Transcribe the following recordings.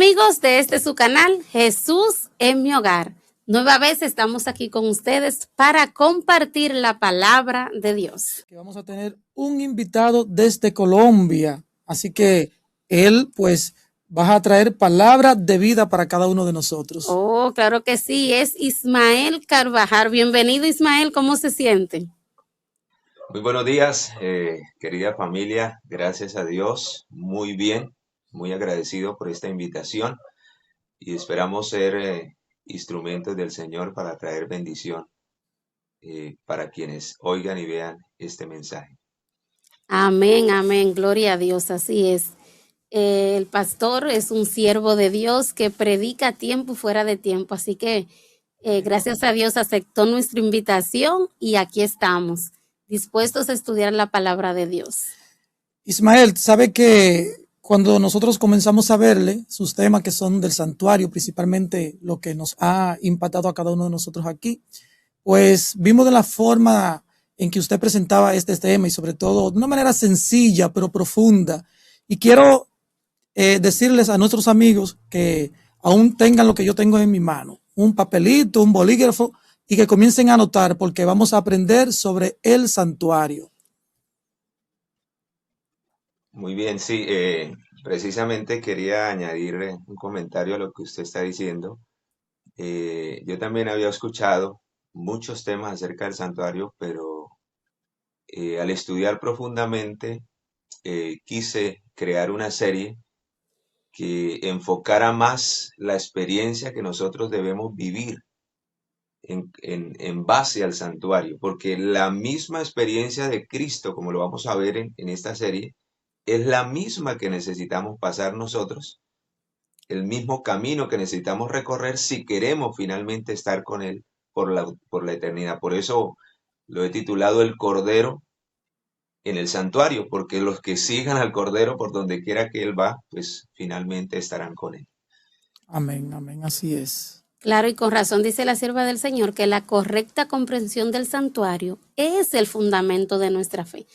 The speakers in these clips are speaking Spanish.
amigos de su canal, Jesús en mi hogar. Nueva vez estamos aquí con ustedes para compartir la palabra de Dios. Que vamos a tener un invitado desde Colombia, así que él pues va a traer palabras de vida para cada uno de nosotros. Oh, claro que sí, es Ismael Carvajal. Bienvenido, Ismael, ¿cómo se siente? Muy buenos días, querida familia. Gracias a Dios, muy bien, muy agradecido por esta invitación y esperamos ser instrumentos del Señor para traer bendición para quienes oigan y vean este mensaje. Amén, amén, gloria a Dios, así es. El pastor es un siervo de Dios que predica a tiempo y fuera de tiempo, así que gracias a Dios aceptó nuestra invitación y aquí estamos, dispuestos a estudiar la palabra de Dios. Ismael, sabe que cuando nosotros comenzamos a verle sus temas que son del santuario, principalmente lo que nos ha impactado a cada uno de nosotros aquí, pues vimos de la forma en que usted presentaba este tema y sobre todo de una manera sencilla pero profunda. Y quiero decirles a nuestros amigos que aún tengan lo que yo tengo en mi mano, un papelito, un bolígrafo, y que comiencen a anotar porque vamos a aprender sobre el santuario. Muy bien, sí, precisamente quería añadir un comentario a lo que usted está diciendo. Yo también había escuchado muchos temas acerca del santuario, pero al estudiar profundamente quise crear una serie que enfocara más la experiencia que nosotros debemos vivir en base al santuario, porque la misma experiencia de Cristo, como lo vamos a ver en esta serie, es la misma que necesitamos pasar nosotros, el mismo camino que necesitamos recorrer si queremos finalmente estar con Él por la eternidad. Por eso lo he titulado El Cordero en el santuario, porque los que sigan al Cordero por donde quiera que Él va, pues finalmente estarán con Él. Amén, amén, así es. Claro, y con razón dice la sierva del Señor que la correcta comprensión del santuario es el fundamento de nuestra fe.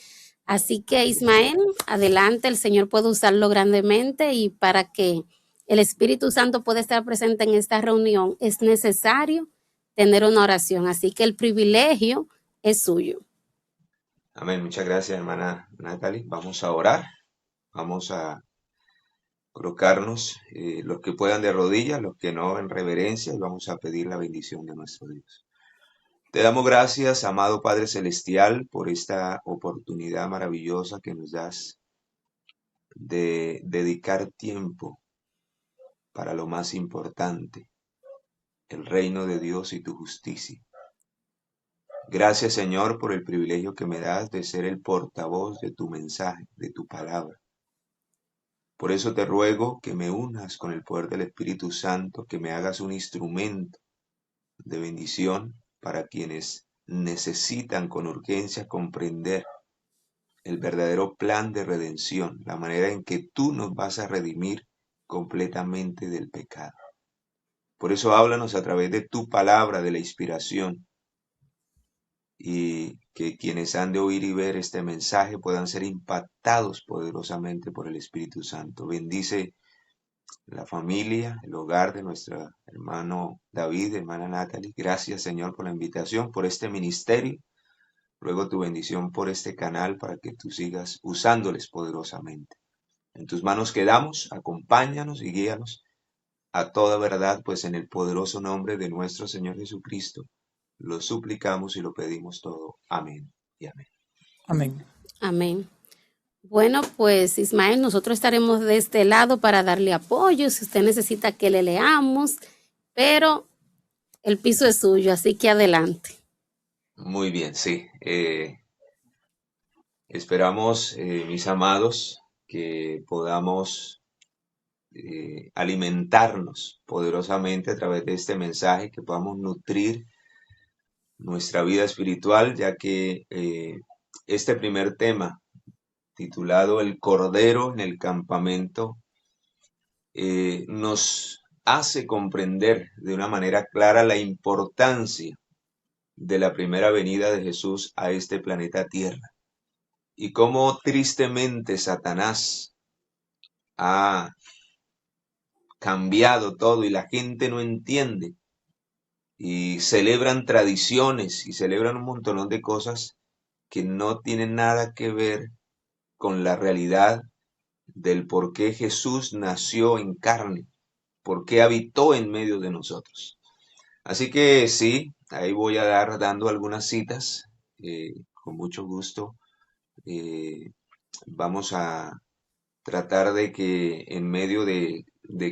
Así que Ismael, adelante, el Señor puede usarlo grandemente y para que el Espíritu Santo pueda estar presente en esta reunión es necesario tener una oración. Así que el privilegio es suyo. Amén. Muchas gracias, hermana Natalie. Vamos a orar. Vamos a colocarnos, los que puedan de rodillas, los que no en reverencia, y vamos a pedir la bendición de nuestro Dios. Te damos gracias, amado Padre Celestial, por esta oportunidad maravillosa que nos das de dedicar tiempo para lo más importante, el reino de Dios y tu justicia. Gracias, Señor, por el privilegio que me das de ser el portavoz de tu mensaje, de tu palabra. Por eso te ruego que me unas con el poder del Espíritu Santo, que me hagas un instrumento de bendición para quienes necesitan con urgencia comprender el verdadero plan de redención, la manera en que tú nos vas a redimir completamente del pecado. Por eso háblanos a través de tu palabra, de la inspiración, y que quienes han de oír y ver este mensaje puedan ser impactados poderosamente por el Espíritu Santo. Bendice la familia, el hogar de nuestro hermano David, hermana Natalie. Gracias, Señor, por la invitación, por este ministerio. Ruego tu bendición por este canal para que tú sigas usándoles poderosamente. En tus manos quedamos, acompáñanos y guíanos a toda verdad, pues en el poderoso nombre de nuestro Señor Jesucristo lo suplicamos y lo pedimos todo. Amén y amén. Amén. Amén. Bueno, pues Ismael, nosotros estaremos de este lado para darle apoyo si usted necesita que le leamos, pero el piso es suyo, así que adelante. Muy bien, sí. Esperamos, mis amados, que podamos alimentarnos poderosamente a través de este mensaje, que podamos nutrir nuestra vida espiritual, ya que este primer tema, titulado El Cordero en el Campamento, nos hace comprender de una manera clara la importancia de la primera venida de Jesús a este planeta Tierra y cómo tristemente Satanás ha cambiado todo y la gente no entiende y celebran tradiciones y celebran un montón de cosas que no tienen nada que ver con la realidad del por qué Jesús nació en carne, por qué habitó en medio de nosotros. Así que sí, ahí voy a dando algunas citas, con mucho gusto. eh, Vamos a tratar de que en medio de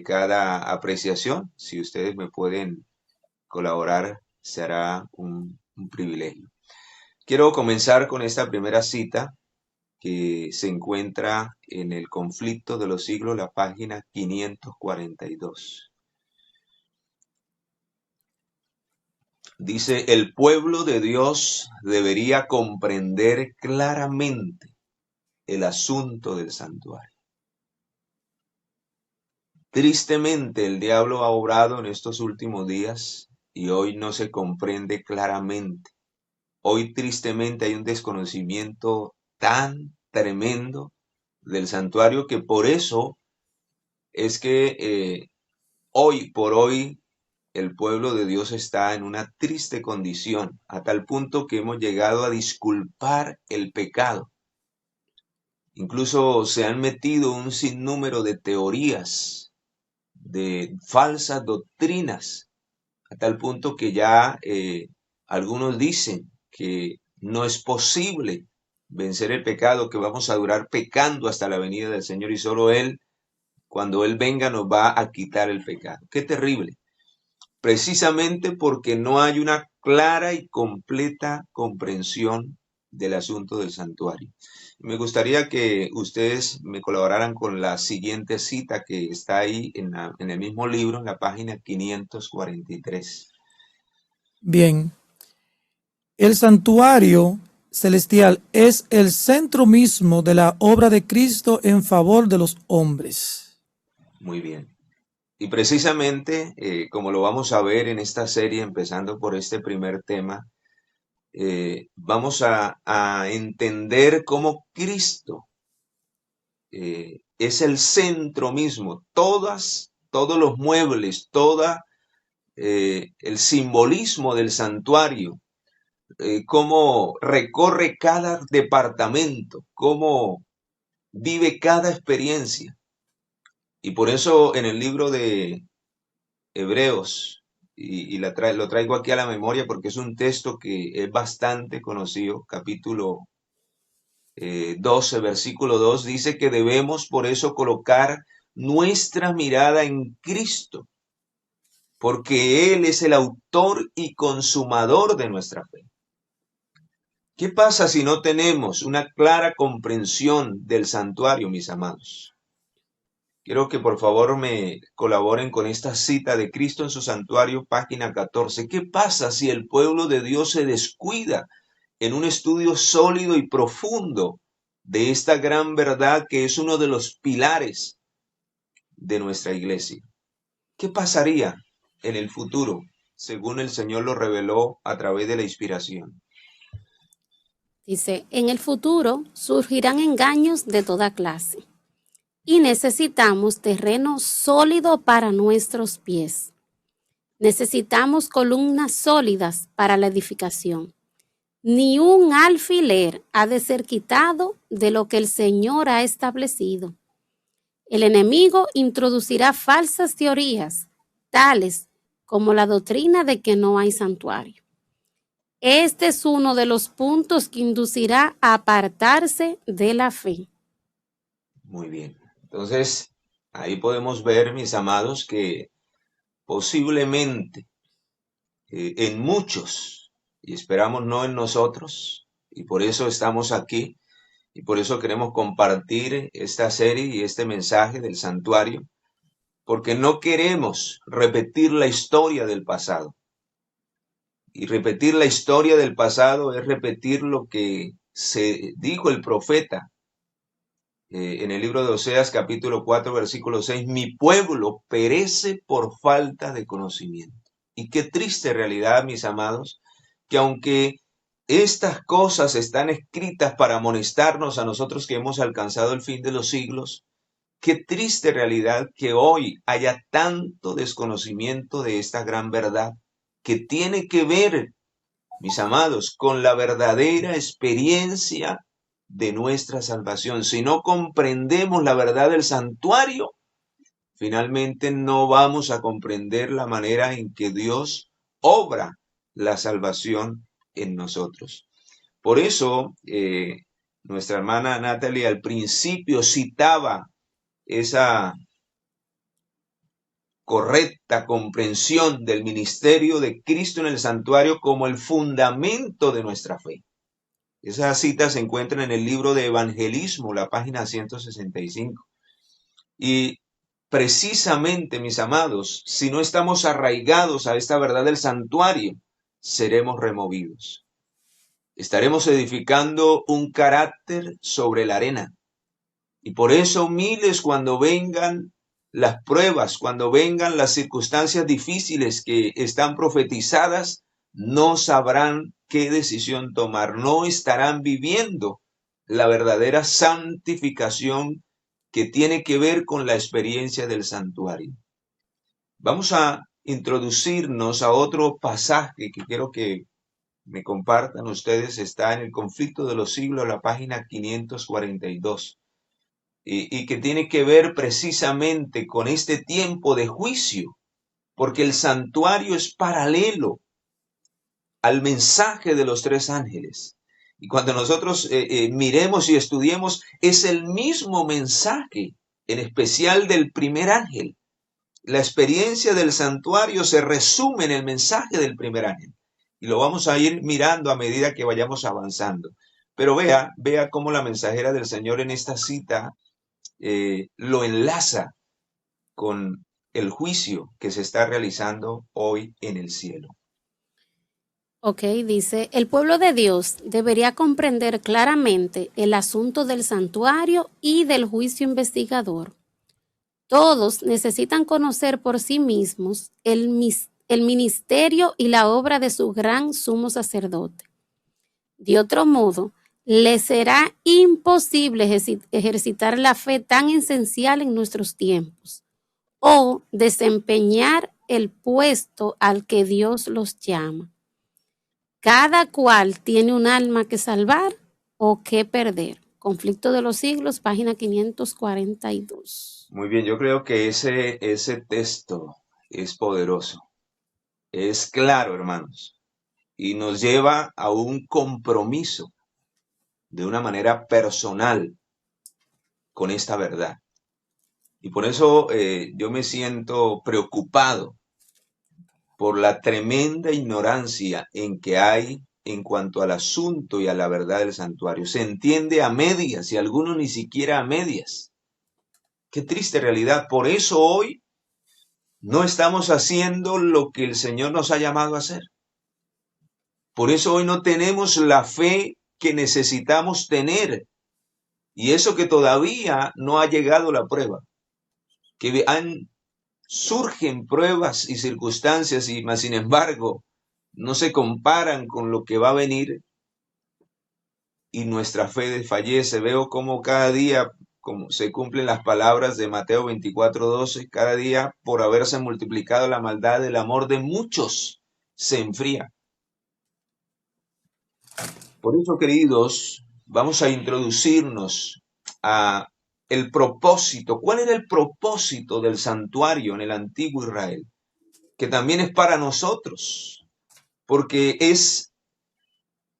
cada apreciación, si ustedes me pueden colaborar, será un privilegio. Quiero comenzar con esta primera cita que se encuentra en el Conflicto de los Siglos, la página 542. Dice, el pueblo de Dios debería comprender claramente el asunto del santuario. Tristemente, el diablo ha obrado en estos últimos días y hoy no se comprende claramente. Hoy tristemente hay un desconocimiento tan tremendo del santuario que por eso es que hoy por hoy el pueblo de Dios está en una triste condición, a tal punto que hemos llegado a disculpar el pecado. Incluso se han metido un sinnúmero de teorías, de falsas doctrinas, a tal punto que ya algunos dicen que no es posible vencer el pecado, que vamos a durar pecando hasta la venida del Señor y solo Él, cuando Él venga, nos va a quitar el pecado. ¡Qué terrible! Precisamente porque no hay una clara y completa comprensión del asunto del santuario. Me gustaría que ustedes me colaboraran con la siguiente cita que está ahí en el mismo libro, en la página 543. Bien, el santuario celestial es el centro mismo de la obra de Cristo en favor de los hombres. Muy bien. Y precisamente, como lo vamos a ver en esta serie, empezando por este primer tema, vamos a entender cómo Cristo es el centro mismo. Todos los muebles, el simbolismo del santuario, cómo recorre cada departamento, cómo vive cada experiencia. Y por eso en el libro de Hebreos, lo traigo aquí a la memoria porque es un texto que es bastante conocido, capítulo 12, versículo 2, dice que debemos por eso colocar nuestra mirada en Cristo, porque Él es el autor y consumador de nuestra fe. ¿Qué pasa si no tenemos una clara comprensión del santuario, mis amados? Quiero que por favor me colaboren con esta cita de Cristo en su santuario, página 14. ¿Qué pasa si el pueblo de Dios se descuida en un estudio sólido y profundo de esta gran verdad que es uno de los pilares de nuestra iglesia? ¿Qué pasaría en el futuro, según el Señor lo reveló a través de la inspiración? Dice, en el futuro surgirán engaños de toda clase y necesitamos terreno sólido para nuestros pies. Necesitamos columnas sólidas para la edificación. Ni un alfiler ha de ser quitado de lo que el Señor ha establecido. El enemigo introducirá falsas teorías, tales como la doctrina de que no hay santuario. Este es uno de los puntos que inducirá a apartarse de la fe. Muy bien. Entonces, ahí podemos ver, mis amados, que posiblemente en muchos, y esperamos no en nosotros, y por eso estamos aquí, y por eso queremos compartir esta serie y este mensaje del santuario, porque no queremos repetir la historia del pasado. Y repetir la historia del pasado es repetir lo que se dijo el profeta en el libro de Oseas capítulo 4 versículo 6, mi pueblo perece por falta de conocimiento. Y qué triste realidad, mis amados, que aunque estas cosas están escritas para amonestarnos a nosotros que hemos alcanzado el fin de los siglos, Qué triste realidad que hoy haya tanto desconocimiento de esta gran verdad que tiene que ver, mis amados, con la verdadera experiencia de nuestra salvación. Si no comprendemos la verdad del santuario, finalmente no vamos a comprender la manera en que Dios obra la salvación en nosotros. Por eso, nuestra hermana Natalie al principio citaba esa correcta comprensión del ministerio de Cristo en el santuario como el fundamento de nuestra fe. Esa cita se encuentra en el libro de Evangelismo, la página 165. Y precisamente, mis amados, si no estamos arraigados a esta verdad del santuario, seremos removidos. Estaremos edificando un carácter sobre la arena. Y por eso, miles, cuando vengan las pruebas, cuando vengan las circunstancias difíciles que están profetizadas, no sabrán qué decisión tomar, no estarán viviendo la verdadera santificación que tiene que ver con la experiencia del santuario. Vamos a introducirnos a otro pasaje que quiero que me compartan ustedes. Está en el Conflicto de los Siglos, la página 542. Y que tiene que ver precisamente con este tiempo de juicio, porque el santuario es paralelo al mensaje de los tres ángeles. Y cuando nosotros miremos y estudiemos, es el mismo mensaje, en especial del primer ángel. La experiencia del santuario se resume en el mensaje del primer ángel. Y lo vamos a ir mirando a medida que vayamos avanzando. Pero vea cómo la mensajera del Señor en esta cita lo enlaza con el juicio que se está realizando hoy en el cielo. Ok, dice, el pueblo de Dios debería comprender claramente el asunto del santuario y del juicio investigador. Todos necesitan conocer por sí mismos el ministerio y la obra de su gran sumo sacerdote. De otro modo, les será imposible ejercitar la fe tan esencial en nuestros tiempos o desempeñar el puesto al que Dios los llama. Cada cual tiene un alma que salvar o que perder. Conflicto de los Siglos, página 542. Muy bien, yo creo que ese texto es poderoso, es claro, hermanos, y nos lleva a un compromiso de una manera personal con esta verdad. Y por eso yo me siento preocupado por la tremenda ignorancia en que hay en cuanto al asunto y a la verdad del santuario. Se entiende a medias y algunos ni siquiera a medias. Qué triste realidad. Por eso hoy no estamos haciendo lo que el Señor nos ha llamado a hacer. Por eso hoy no tenemos la fe que necesitamos tener. Y eso que todavía no ha llegado la prueba. Que surgen pruebas y circunstancias y más sin embargo no se comparan con lo que va a venir y nuestra fe desfallece. Veo cómo cada día como se cumplen las palabras de Mateo 24:12, cada día por haberse multiplicado la maldad, el amor de muchos se enfría. Por eso, queridos, vamos a introducirnos a el propósito. ¿Cuál era el propósito del santuario en el antiguo Israel? Que también es para nosotros, porque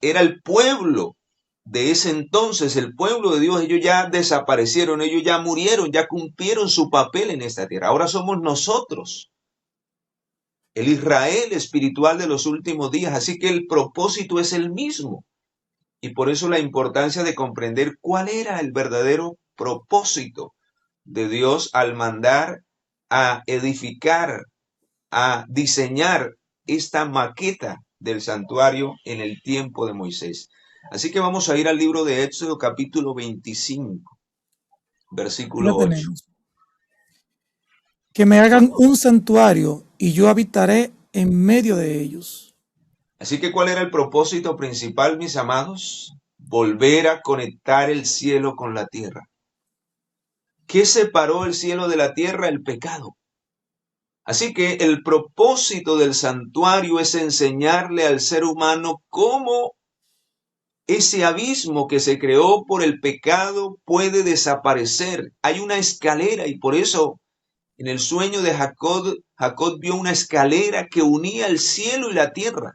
era el pueblo de ese entonces, el pueblo de Dios. Ellos ya desaparecieron, ellos ya murieron, ya cumplieron su papel en esta tierra. Ahora somos nosotros, el Israel espiritual de los últimos días, así que el propósito es el mismo. Y por eso la importancia de comprender cuál era el verdadero propósito de Dios al mandar a edificar, a diseñar esta maqueta del santuario en el tiempo de Moisés. Así que vamos a ir al libro de Éxodo capítulo 25, versículo Lo 8. tenemos. Que me hagan un santuario y yo habitaré en medio de ellos. Así que ¿cuál era el propósito principal, mis amados? Volver a conectar el cielo con la tierra. ¿Qué separó el cielo de la tierra? El pecado. Así que el propósito del santuario es enseñarle al ser humano cómo ese abismo que se creó por el pecado puede desaparecer. Hay una escalera y por eso en el sueño de Jacob, Jacob vio una escalera que unía el cielo y la tierra.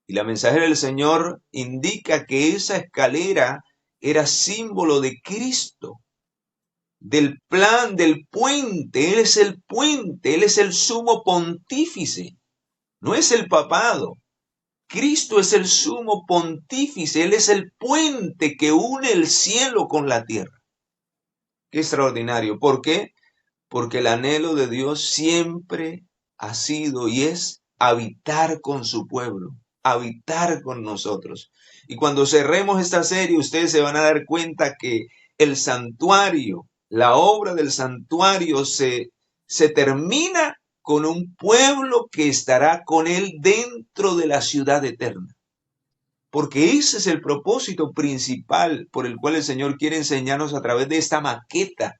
Y la mensajera del Señor indica que esa escalera era símbolo de Cristo, del plan, del puente. Él es el puente, Él es el sumo pontífice, no es el papado. Cristo es el sumo pontífice, Él es el puente que une el cielo con la tierra. Qué extraordinario. ¿Por qué? Porque el anhelo de Dios siempre ha sido y es habitar con su pueblo, habitar con nosotros. Y cuando cerremos esta serie, ustedes se van a dar cuenta que el santuario, la obra del santuario se termina con un pueblo que estará con él dentro de la ciudad eterna. Porque ese es el propósito principal por el cual el Señor quiere enseñarnos a través de esta maqueta,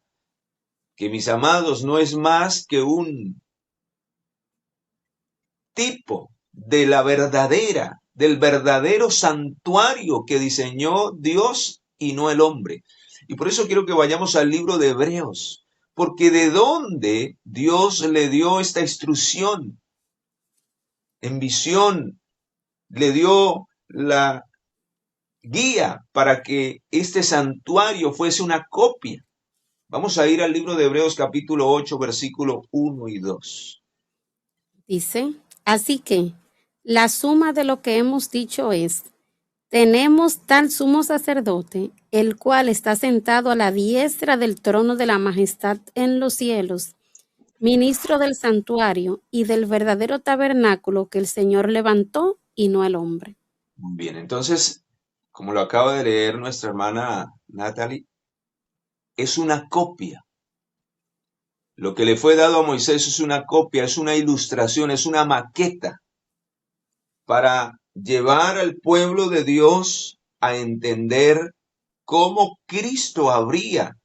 que, mis amados, no es más que un tipo de del verdadero santuario que diseñó Dios y no el hombre. Y por eso quiero que vayamos al libro de Hebreos, porque de dónde Dios le dio esta instrucción en visión, le dio la guía para que este santuario fuese una copia. Vamos a ir al libro de Hebreos capítulo 8, versículo 1 y 2. Dice, así que la suma de lo que hemos dicho es, tenemos tal sumo sacerdote, el cual está sentado a la diestra del trono de la majestad en los cielos, ministro del santuario y del verdadero tabernáculo que el Señor levantó y no el hombre. Muy bien, entonces, como lo acaba de leer nuestra hermana Natalie, es una copia. Lo que le fue dado a Moisés es una copia, es una ilustración, es una maqueta para llevar al pueblo de Dios a entender cómo Cristo habría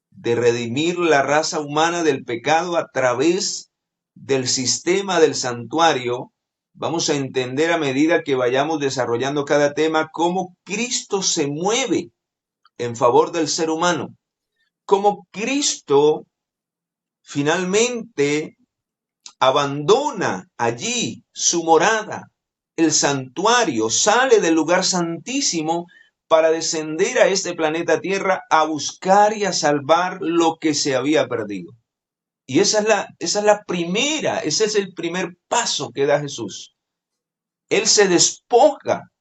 de redimir la raza humana del pecado a través del sistema del santuario. Vamos a entender a medida que vayamos desarrollando cada tema cómo Cristo se mueve en favor del ser humano, cómo Cristo finalmente abandona allí su morada, el santuario, sale del lugar santísimo para descender a este planeta Tierra a buscar y a salvar lo que se había perdido. Y esa es la primera, ese es el primer paso que da Jesús. Él se despoja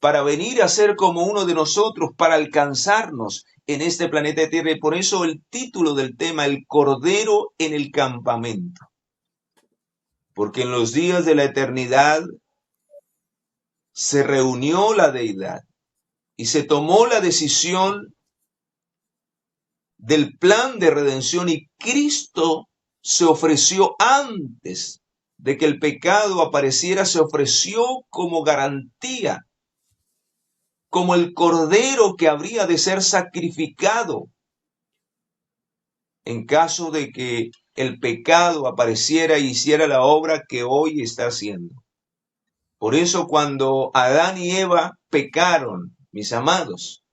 para venir a ser como uno de nosotros, para alcanzarnos en este planeta Tierra. Y por eso el título del tema, el Cordero en el campamento. Porque en los días de la eternidad se reunió la deidad y se tomó la decisión del plan de redención y Cristo se ofreció antes de que el pecado apareciera, se ofreció como garantía, como el cordero que habría de ser sacrificado en caso de que el pecado apareciera e hiciera la obra que hoy está haciendo. Por eso cuando Adán y Eva pecaron, mis amados,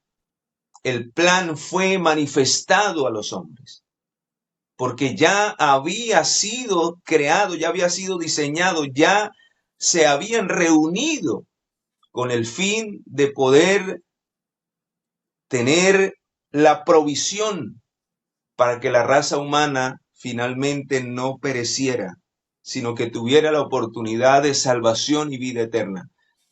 el plan fue manifestado a los hombres, porque ya había sido creado, ya había sido diseñado, ya se habían reunido con el fin de poder tener la provisión para que la raza humana finalmente no pereciera, sino que tuviera la oportunidad de salvación y vida eterna.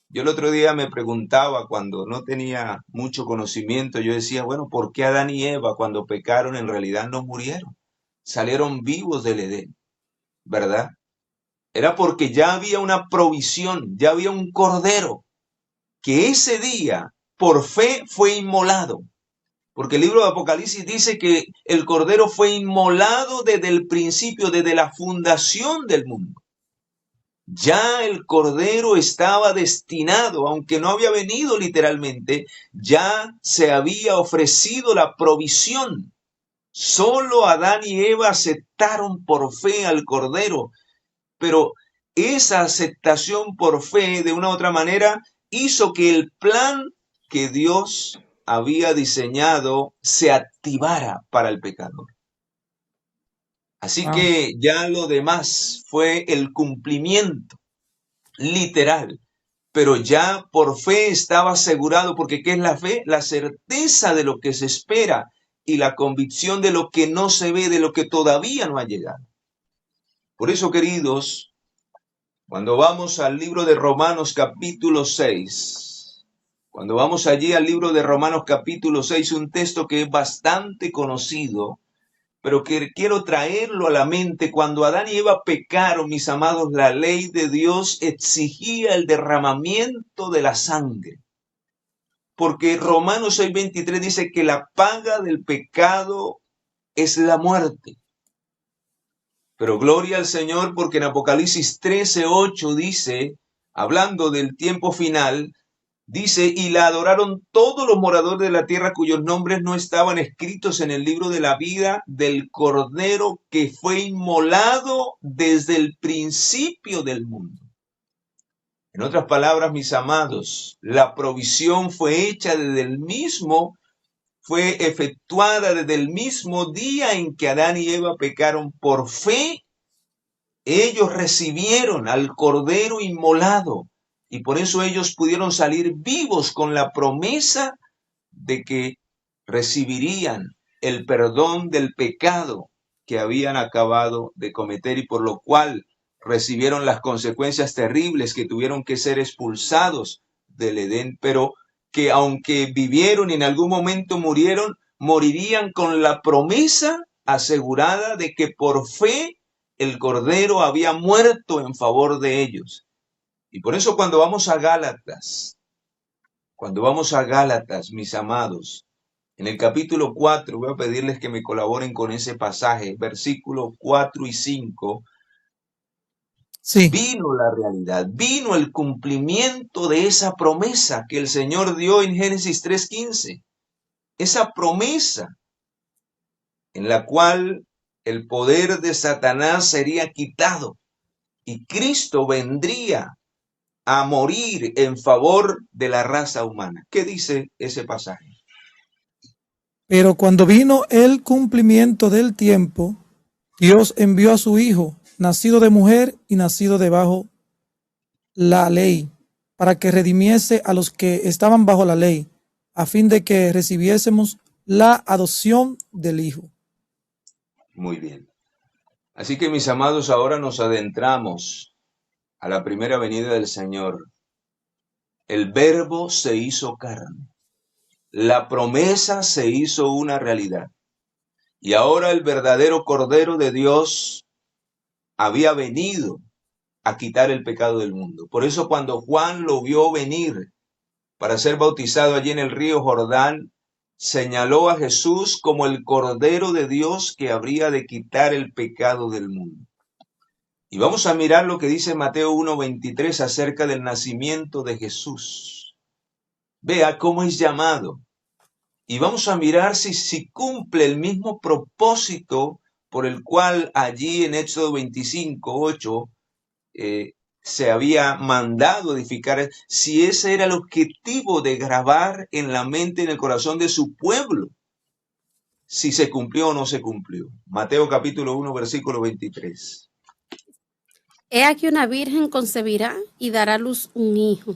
Yo el otro día me preguntaba, cuando no tenía mucho conocimiento, yo decía, bueno, ¿por qué Adán y Eva cuando pecaron en realidad no murieron? Salieron vivos del Edén, ¿verdad? Era porque ya había una provisión, ya había un cordero, que ese día por fe fue inmolado. Porque el libro de Apocalipsis dice que el cordero fue inmolado desde el principio, desde la fundación del mundo. Ya el cordero estaba destinado, aunque no había venido literalmente, ya se había ofrecido la provisión Solo Adán y Eva aceptaron por fe al Cordero, pero esa aceptación por fe, de una u otra manera, hizo que el plan que Dios había diseñado se activara para el pecador. Así Wow. que ya lo demás fue el cumplimiento literal, pero ya por fe estaba asegurado, porque ¿qué es la fe? La certeza de lo que se espera y la convicción de lo que no se ve, de lo que todavía no ha llegado. Por eso, queridos, cuando vamos al libro de Romanos capítulo 6, cuando vamos allí al libro de Romanos capítulo 6, un texto que es bastante conocido, pero que quiero traerlo a la mente. Cuando Adán y Eva pecaron, mis amados, la ley de Dios exigía el derramamiento de la sangre. Porque Romanos 6:23 dice que la paga del pecado es la muerte. Pero gloria al Señor, porque en Apocalipsis 13:8 dice, hablando del tiempo final, dice, y la adoraron todos los moradores de la tierra cuyos nombres no estaban escritos en el libro de la vida del Cordero que fue inmolado desde el principio del mundo. En otras palabras, mis amados, la provisión fue hecha fue efectuada desde el mismo día en que Adán y Eva pecaron por fe. Ellos recibieron al Cordero inmolado y por eso ellos pudieron salir vivos con la promesa de que recibirían el perdón del pecado que habían acabado de cometer y por lo cual recibieron las consecuencias terribles que tuvieron que ser expulsados del Edén, pero que aunque vivieron y en algún momento murieron, morirían con la promesa asegurada de que por fe el Cordero había muerto en favor de ellos. Y por eso cuando vamos a Gálatas, mis amados, en el capítulo 4, voy a pedirles que me colaboren con ese pasaje, versículos 4 y 5, Sí, vino la realidad, vino el cumplimiento de esa promesa que el Señor dio en Génesis 3:15. Esa promesa en la cual el poder de Satanás sería quitado y Cristo vendría a morir en favor de la raza humana. ¿Qué dice ese pasaje? pero cuando vino el cumplimiento del tiempo, Dios envió a su Hijo, nacido de mujer y nacido debajo la ley, para que redimiese a los que estaban bajo la ley, a fin de que recibiésemos la adopción del Hijo. Muy bien. Así que mis amados, ahora nos adentramos a la primera venida del Señor. El Verbo se hizo carne. La promesa se hizo una realidad. Y ahora el verdadero Cordero de Dios había venido a quitar el pecado del mundo. Por eso cuando Juan lo vio venir para ser bautizado allí en el río Jordán, señaló a Jesús como el Cordero de Dios que habría de quitar el pecado del mundo. Y vamos a mirar lo que dice Mateo 1:23 acerca del nacimiento de Jesús. Vea cómo es llamado. Y vamos a mirar si cumple el mismo propósito por el cual allí en Éxodo 25:8 se había mandado edificar, si ese era el objetivo de grabar en la mente y en el corazón de su pueblo, si se cumplió o no se cumplió. Mateo capítulo 1, versículo 23. He aquí una virgen concebirá y dará a luz un hijo,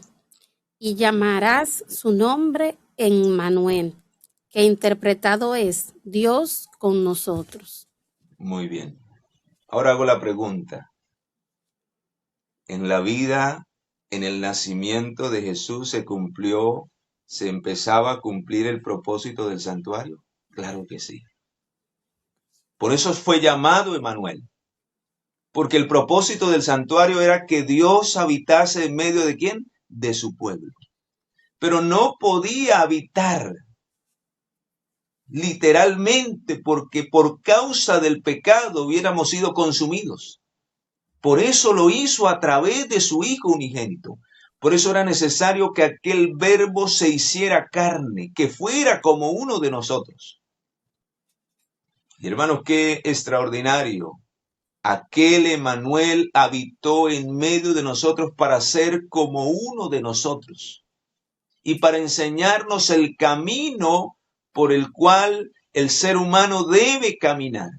y llamarás su nombre Emmanuel, que interpretado es Dios con nosotros. Muy bien. Ahora hago la pregunta. En la vida, en el nacimiento de Jesús se empezaba a cumplir el propósito del santuario. Claro que sí. Por eso fue llamado Emmanuel. Porque el propósito del santuario era que Dios habitase en medio de ¿quién? De su pueblo. Pero no podía habitar literalmente porque por causa del pecado hubiéramos sido consumidos. Por eso lo hizo a través de su Hijo unigénito. Por eso era necesario que aquel Verbo se hiciera carne, que fuera como uno de nosotros. Y hermanos, qué extraordinario. Aquel Emmanuel habitó en medio de nosotros para ser como uno de nosotros y para enseñarnos el camino por el cual el ser humano debe caminar.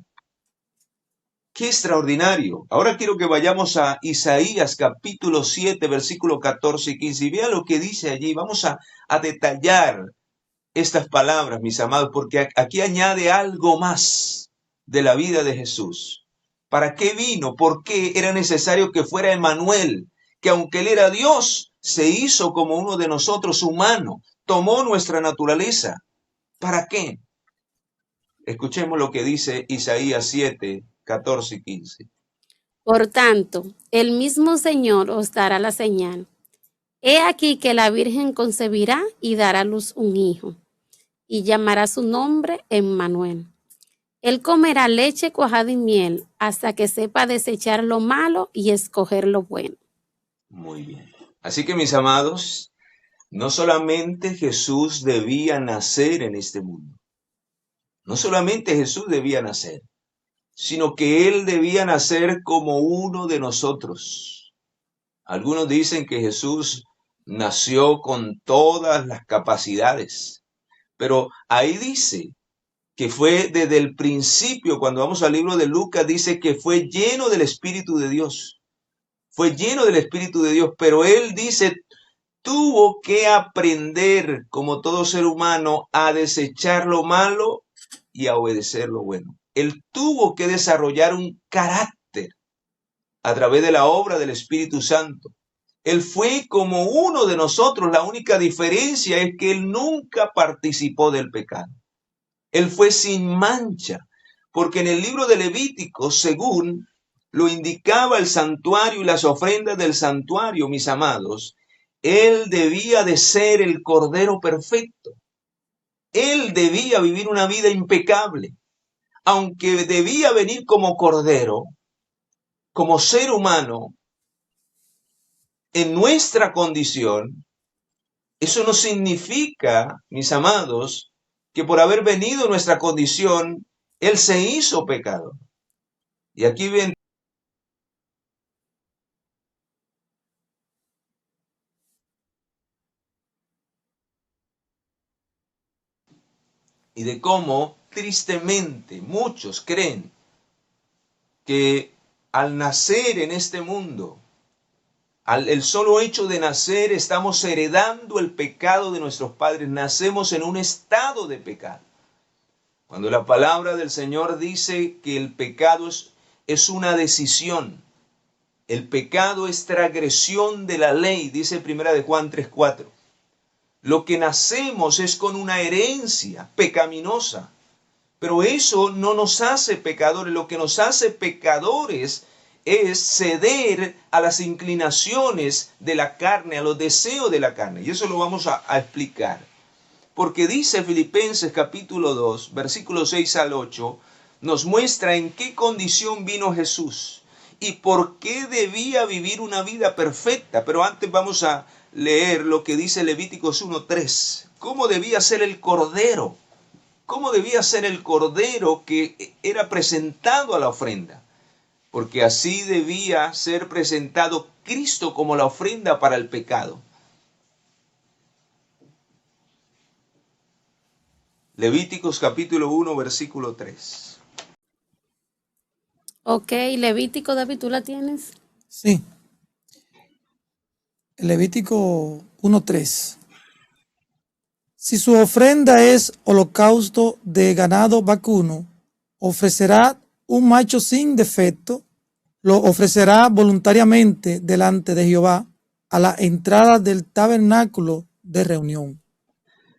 ¡Qué extraordinario! Ahora quiero que vayamos a Isaías capítulo 7, versículo 14 y 15 y vean lo que dice allí. Vamos a detallar estas palabras, mis amados, porque aquí añade algo más de la vida de Jesús. ¿Para qué vino? ¿Por qué era necesario que fuera Emmanuel? Que aunque él era Dios, se hizo como uno de nosotros, humano, tomó nuestra naturaleza. ¿Para qué? Escuchemos lo que dice Isaías 7, 14 y 15. Por tanto, el mismo Señor os dará la señal. He aquí que la Virgen concebirá y dará a luz un hijo, y llamará su nombre Emmanuel. Él comerá leche cuajada y miel hasta que sepa desechar lo malo y escoger lo bueno. Muy bien. Así que, mis amados, no solamente Jesús debía nacer en este mundo, no solamente Jesús debía nacer, sino que él debía nacer como uno de nosotros. Algunos dicen que Jesús nació con todas las capacidades, pero ahí dice que fue desde el principio, cuando vamos al libro de Lucas, dice que fue lleno del Espíritu de Dios. Fue lleno del Espíritu de Dios, pero él dice, tuvo que aprender, como todo ser humano, a desechar lo malo y a obedecer lo bueno. Él tuvo que desarrollar un carácter a través de la obra del Espíritu Santo. Él fue como uno de nosotros. La única diferencia es que él nunca participó del pecado. Él fue sin mancha, porque en el libro de Levítico, según lo indicaba el santuario y las ofrendas del santuario, mis amados, él debía de ser el Cordero perfecto. Él debía vivir una vida impecable. Aunque debía venir como Cordero, como ser humano, en nuestra condición, eso no significa, mis amados, que por haber venido en nuestra condición, él se hizo pecado. Y aquí ven y de cómo tristemente muchos creen que al nacer en este mundo, el solo hecho de nacer, estamos heredando el pecado de nuestros padres. Nacemos en un estado de pecado. Cuando la palabra del Señor dice que el pecado es una decisión. El pecado es transgresión de la ley, dice 1 de Juan 3:4. Lo que nacemos es con una herencia pecaminosa. Pero eso no nos hace pecadores. Lo que nos hace pecadores es ceder a las inclinaciones de la carne, a los deseos de la carne. Y eso lo vamos a explicar. Porque dice Filipenses capítulo 2, versículos 6 al 8, nos muestra en qué condición vino Jesús y por qué debía vivir una vida perfecta. Pero antes vamos a leer lo que dice Levíticos 1:3. ¿Cómo debía ser el cordero? ¿Cómo debía ser el cordero que era presentado a la ofrenda? Porque así debía ser presentado Cristo como la ofrenda para el pecado. Levíticos capítulo 1, versículo 3. Ok, Levítico, David, ¿tú la tienes? Sí, el Levítico 1:3. Si su ofrenda es holocausto de ganado vacuno, ofrecerá un macho sin defecto, lo ofrecerá voluntariamente delante de Jehová a la entrada del tabernáculo de reunión.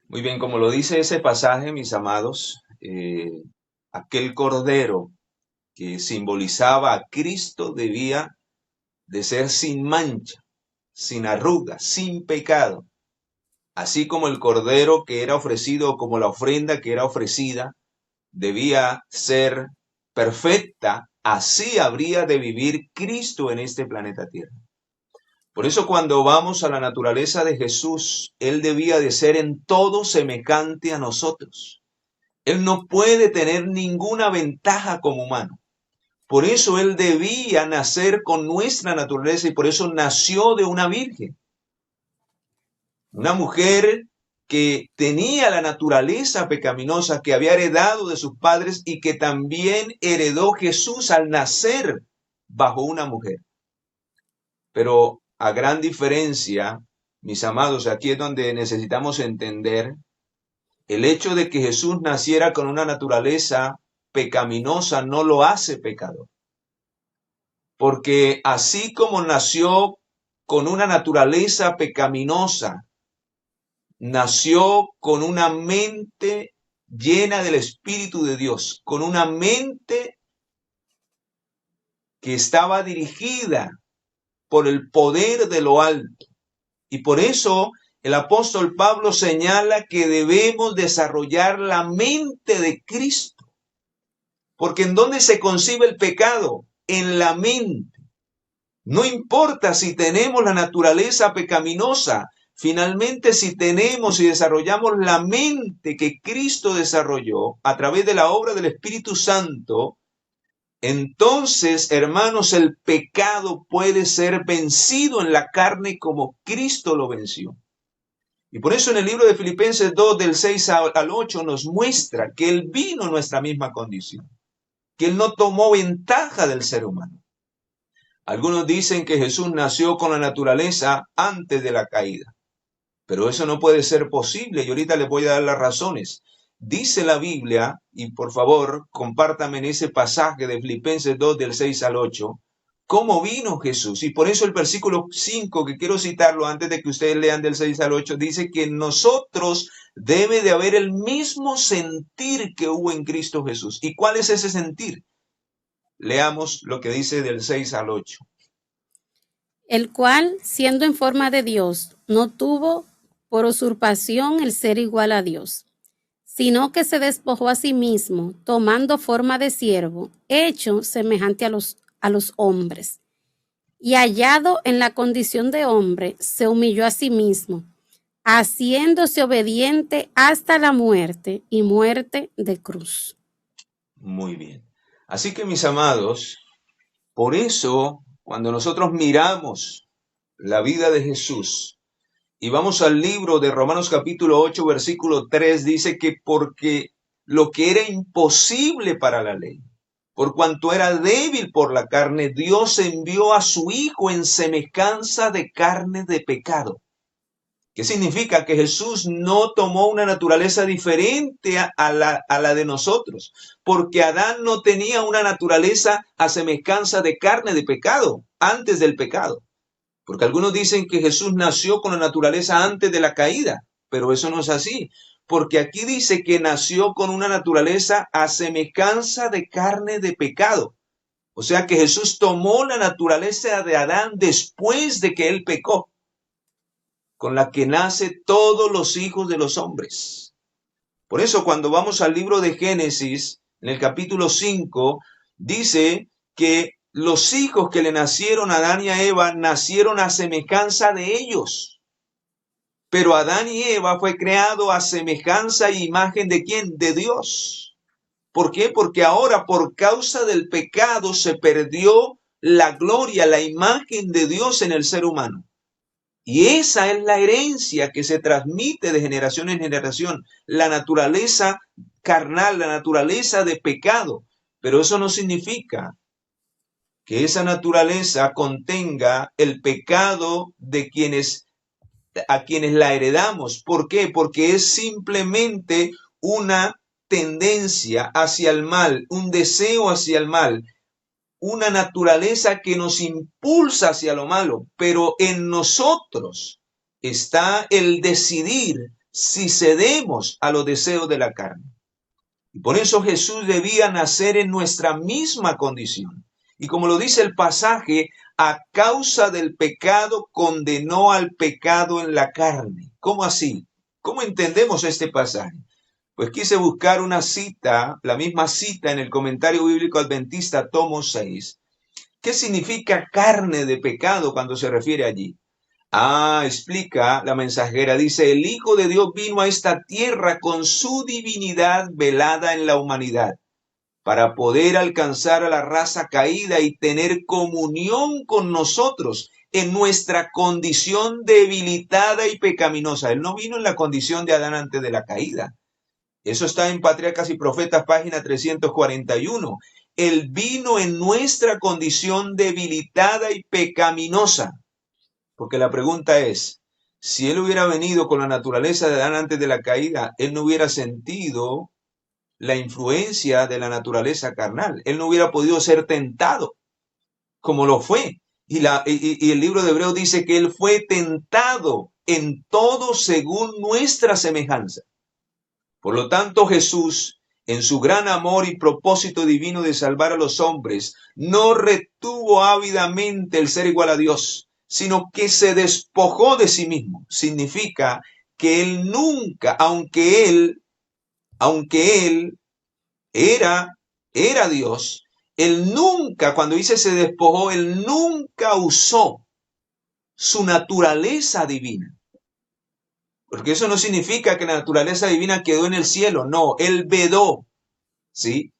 Muy bien, como lo dice ese pasaje, mis amados, aquel cordero que simbolizaba a Cristo debía de ser sin mancha, sin arruga, sin pecado. Así como el cordero que era ofrecido, como la ofrenda que era ofrecida, debía ser perfecta, así habría de vivir Cristo en este planeta Tierra. Por eso cuando vamos a la naturaleza de Jesús, Él debía de ser en todo semejante a nosotros. Él no puede tener ninguna ventaja como humano. Por eso él debía nacer con nuestra naturaleza y por eso nació de una virgen. Una mujer que tenía la naturaleza pecaminosa que había heredado de sus padres y que también heredó Jesús al nacer bajo una mujer. Pero a gran diferencia, mis amados, aquí es donde necesitamos entender el hecho de que Jesús naciera con una naturaleza pecaminosa no lo hace pecador. Porque así como nació con una naturaleza pecaminosa, nació con una mente llena del Espíritu de Dios, con una mente que estaba dirigida por el poder de lo alto. Y por eso el apóstol Pablo señala que debemos desarrollar la mente de Cristo. Porque ¿en dónde se concibe el pecado? En la mente. No importa si tenemos la naturaleza pecaminosa, finalmente si tenemos y desarrollamos la mente que Cristo desarrolló a través de la obra del Espíritu Santo, entonces, hermanos, el pecado puede ser vencido en la carne como Cristo lo venció. Y por eso en el libro de Filipenses 2, del 6 al 8, nos muestra que Él vino en nuestra misma condición, que Él no tomó ventaja del ser humano. Algunos dicen que Jesús nació con la naturaleza antes de la caída, pero eso no puede ser posible y ahorita les voy a dar las razones. Dice la Biblia, y por favor compártame en ese pasaje de Filipenses 2 del 6 al 8, cómo vino Jesús. Y por eso el versículo 5, que quiero citarlo antes de que ustedes lean del 6 al 8, dice que en nosotros debe de haber el mismo sentir que hubo en Cristo Jesús. ¿Y cuál es ese sentir? Leamos lo que dice del 6 al 8. El cual, siendo en forma de Dios, no tuvo por usurpación el ser igual a Dios, sino que se despojó a sí mismo, tomando forma de siervo, hecho semejante a los hombres. Y hallado en la condición de hombre, se humilló a sí mismo, haciéndose obediente hasta la muerte y muerte de cruz. Muy bien. Así que, mis amados, por eso, cuando nosotros miramos la vida de Jesús y vamos al libro de Romanos capítulo 8, versículo 3, dice que porque lo que era imposible para la ley, por cuanto era débil por la carne, Dios envió a su Hijo en semejanza de carne de pecado. ¿Qué significa? Que Jesús no tomó una naturaleza diferente a la de nosotros, porque Adán no tenía una naturaleza a semejanza de carne de pecado, antes del pecado. Porque algunos dicen que Jesús nació con la naturaleza antes de la caída, pero eso no es así, porque aquí dice que nació con una naturaleza a semejanza de carne de pecado. O sea que Jesús tomó la naturaleza de Adán después de que él pecó, con la que nace todos los hijos de los hombres. Por eso cuando vamos al libro de Génesis, en el capítulo 5, dice que los hijos que le nacieron a Adán y a Eva nacieron a semejanza de ellos. Pero Adán y Eva fue creado a semejanza e imagen ¿de quién? De Dios. ¿Por qué? Porque ahora por causa del pecado se perdió la gloria, la imagen de Dios en el ser humano. Y esa es la herencia que se transmite de generación en generación, la naturaleza carnal, la naturaleza de pecado. Pero eso no significa que esa naturaleza contenga el pecado de a quienes la heredamos. ¿Por qué? Porque es simplemente una tendencia hacia el mal, un deseo hacia el mal, una naturaleza que nos impulsa hacia lo malo, pero en nosotros está el decidir si cedemos a los deseos de la carne. Y por eso Jesús debía nacer en nuestra misma condición. Y como lo dice el pasaje, a causa del pecado condenó al pecado en la carne. ¿Cómo así? ¿Cómo entendemos este pasaje? Pues quise buscar una cita, la misma cita en el Comentario Bíblico Adventista, tomo 6. ¿Qué significa carne de pecado cuando se refiere allí? Explica la mensajera, dice, el Hijo de Dios vino a esta tierra con su divinidad velada en la humanidad, para poder alcanzar a la raza caída y tener comunión con nosotros en nuestra condición debilitada y pecaminosa. Él no vino en la condición de Adán antes de la caída. Eso está en Patriarcas y Profetas, página 341. Él vino en nuestra condición debilitada y pecaminosa. Porque la pregunta es, si él hubiera venido con la naturaleza de Adán antes de la caída, él no hubiera sentido la influencia de la naturaleza carnal. Él no hubiera podido ser tentado como lo fue. Y el libro de Hebreos dice que él fue tentado en todo según nuestra semejanza. Por lo tanto, Jesús, en su gran amor y propósito divino de salvar a los hombres, no retuvo ávidamente el ser igual a Dios, sino que se despojó de sí mismo. Significa que él nunca, aunque él era Dios, él nunca, cuando dice se despojó, él nunca usó su naturaleza divina. Porque eso no significa que la naturaleza divina quedó en el cielo. No, él vedó, ¿sí?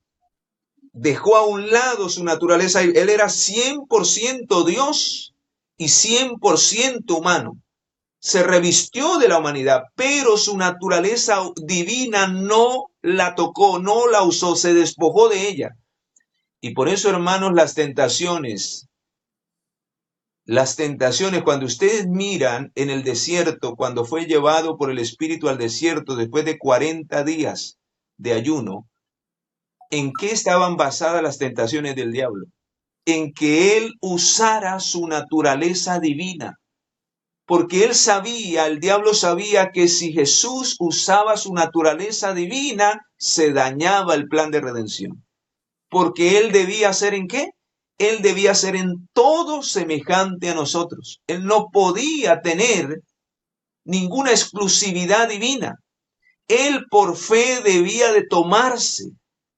Dejó a un lado su naturaleza. Él era 100% Dios y 100% humano. Se revistió de la humanidad, pero su naturaleza divina no la tocó, no la usó, se despojó de ella. Y por eso, hermanos, las tentaciones, cuando ustedes miran en el desierto, cuando fue llevado por el Espíritu al desierto después de 40 días de ayuno, ¿en qué estaban basadas las tentaciones del diablo? En que él usara su naturaleza divina. Porque el diablo sabía que si Jesús usaba su naturaleza divina, se dañaba el plan de redención. Porque él debía ser ¿en qué? Él debía ser en todo semejante a nosotros. Él no podía tener ninguna exclusividad divina. Él por fe debía de tomarse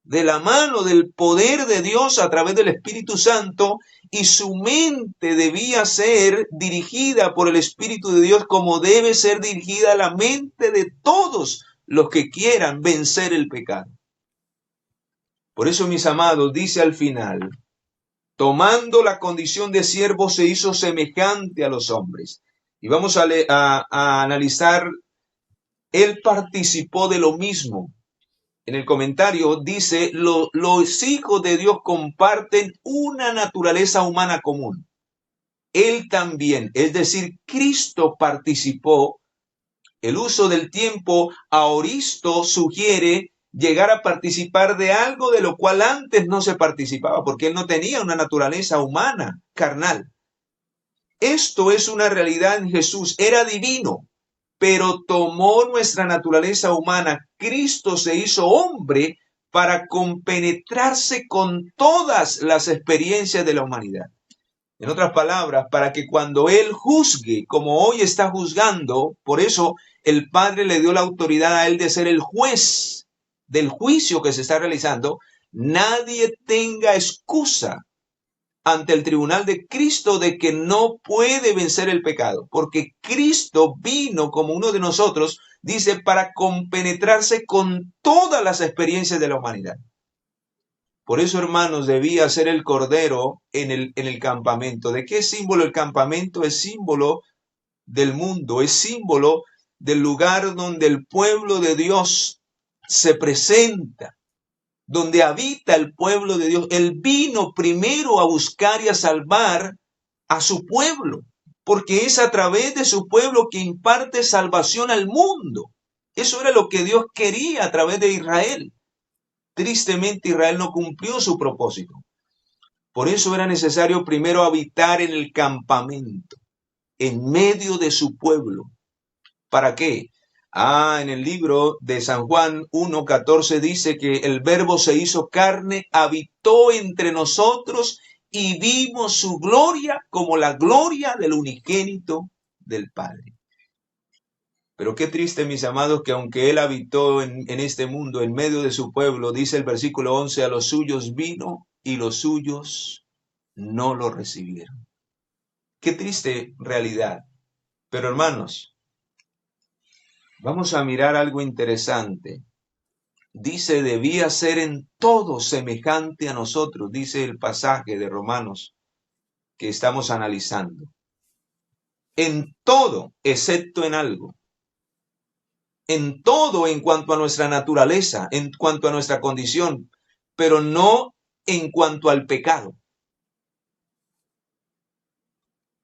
de la mano del poder de Dios a través del Espíritu Santo, y su mente debía ser dirigida por el Espíritu de Dios como debe ser dirigida la mente de todos los que quieran vencer el pecado. Por eso, mis amados, dice al final, tomando la condición de siervo se hizo semejante a los hombres. Y vamos a analizar, él participó de lo mismo. En el comentario dice, los hijos de Dios comparten una naturaleza humana común. Él también, es decir, Cristo participó. El uso del tiempo aoristo sugiere llegar a participar de algo de lo cual antes no se participaba, porque él no tenía una naturaleza humana, carnal. Esto es una realidad en Jesús, era divino, pero tomó nuestra naturaleza humana. Cristo se hizo hombre para compenetrarse con todas las experiencias de la humanidad. En otras palabras, para que cuando él juzgue, como hoy está juzgando, por eso el Padre le dio la autoridad a él de ser el juez del juicio que se está realizando, nadie tenga excusa ante el tribunal de Cristo de que no puede vencer el pecado, porque Cristo vino como uno de nosotros, dice, para compenetrarse con todas las experiencias de la humanidad. Por eso, hermanos, debía ser el Cordero en el campamento. ¿De qué es símbolo el campamento? Es símbolo del mundo, es símbolo del lugar donde el pueblo de Dios se presenta, donde habita el pueblo de Dios. Él vino primero a buscar y a salvar a su pueblo, porque es a través de su pueblo que imparte salvación al mundo. Eso era lo que Dios quería a través de Israel. Tristemente, Israel no cumplió su propósito. Por eso era necesario primero habitar en el campamento, en medio de su pueblo. ¿Para qué? En el libro de San Juan 1:14 dice que el Verbo se hizo carne, habitó entre nosotros y vimos su gloria como la gloria del unigénito del Padre. Pero qué triste, mis amados, que aunque él habitó en este mundo, en medio de su pueblo, dice el versículo 11, a los suyos vino y los suyos no lo recibieron. Qué triste realidad. Pero hermanos, vamos a mirar algo interesante. Dice, debía ser en todo semejante a nosotros, dice el pasaje de Romanos que estamos analizando. En todo, excepto en algo. En todo en cuanto a nuestra naturaleza, en cuanto a nuestra condición, pero no en cuanto al pecado.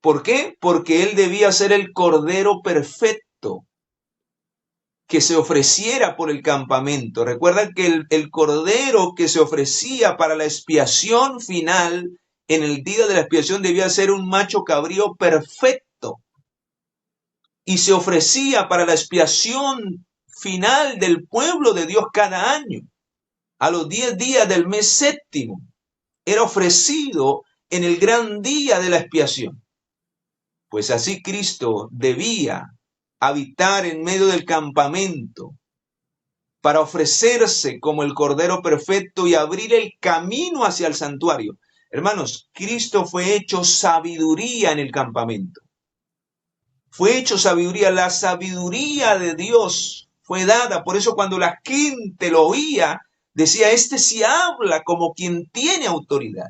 ¿Por qué? Porque él debía ser el cordero perfecto que se ofreciera por el campamento. Recuerda que el cordero que se ofrecía para la expiación final, en el día de la expiación, debía ser un macho cabrío perfecto. Y se ofrecía para la expiación final del pueblo de Dios cada año. A los 10 días del mes séptimo, era ofrecido en el gran día de la expiación. Pues así Cristo debía habitar en medio del campamento para ofrecerse como el Cordero perfecto y abrir el camino hacia el santuario. Hermanos, Cristo fue hecho sabiduría en el campamento. Fue hecho sabiduría, la sabiduría de Dios fue dada. Por eso cuando la gente lo oía, decía, este sí habla como quien tiene autoridad.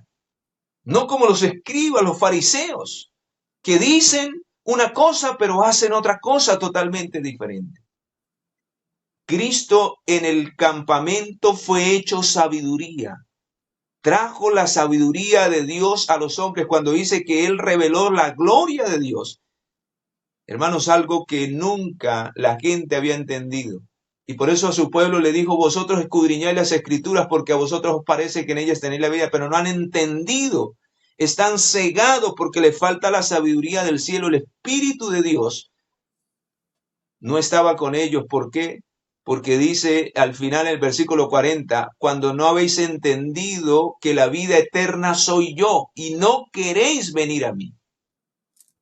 No como los escribas, los fariseos, que dicen una cosa pero hacen otra cosa totalmente diferente. Cristo en el campamento fue hecho sabiduría. Trajo la sabiduría de Dios a los hombres cuando dice que Él reveló la gloria de Dios. Hermanos, algo que nunca la gente había entendido. Y por eso a su pueblo le dijo, vosotros escudriñáis las escrituras porque a vosotros os parece que en ellas tenéis la vida, pero no han entendido. Están cegados porque les falta la sabiduría del cielo. El Espíritu de Dios no estaba con ellos. ¿Por qué? Porque dice al final el versículo 40, cuando no habéis entendido que la vida eterna soy yo y no queréis venir a mí.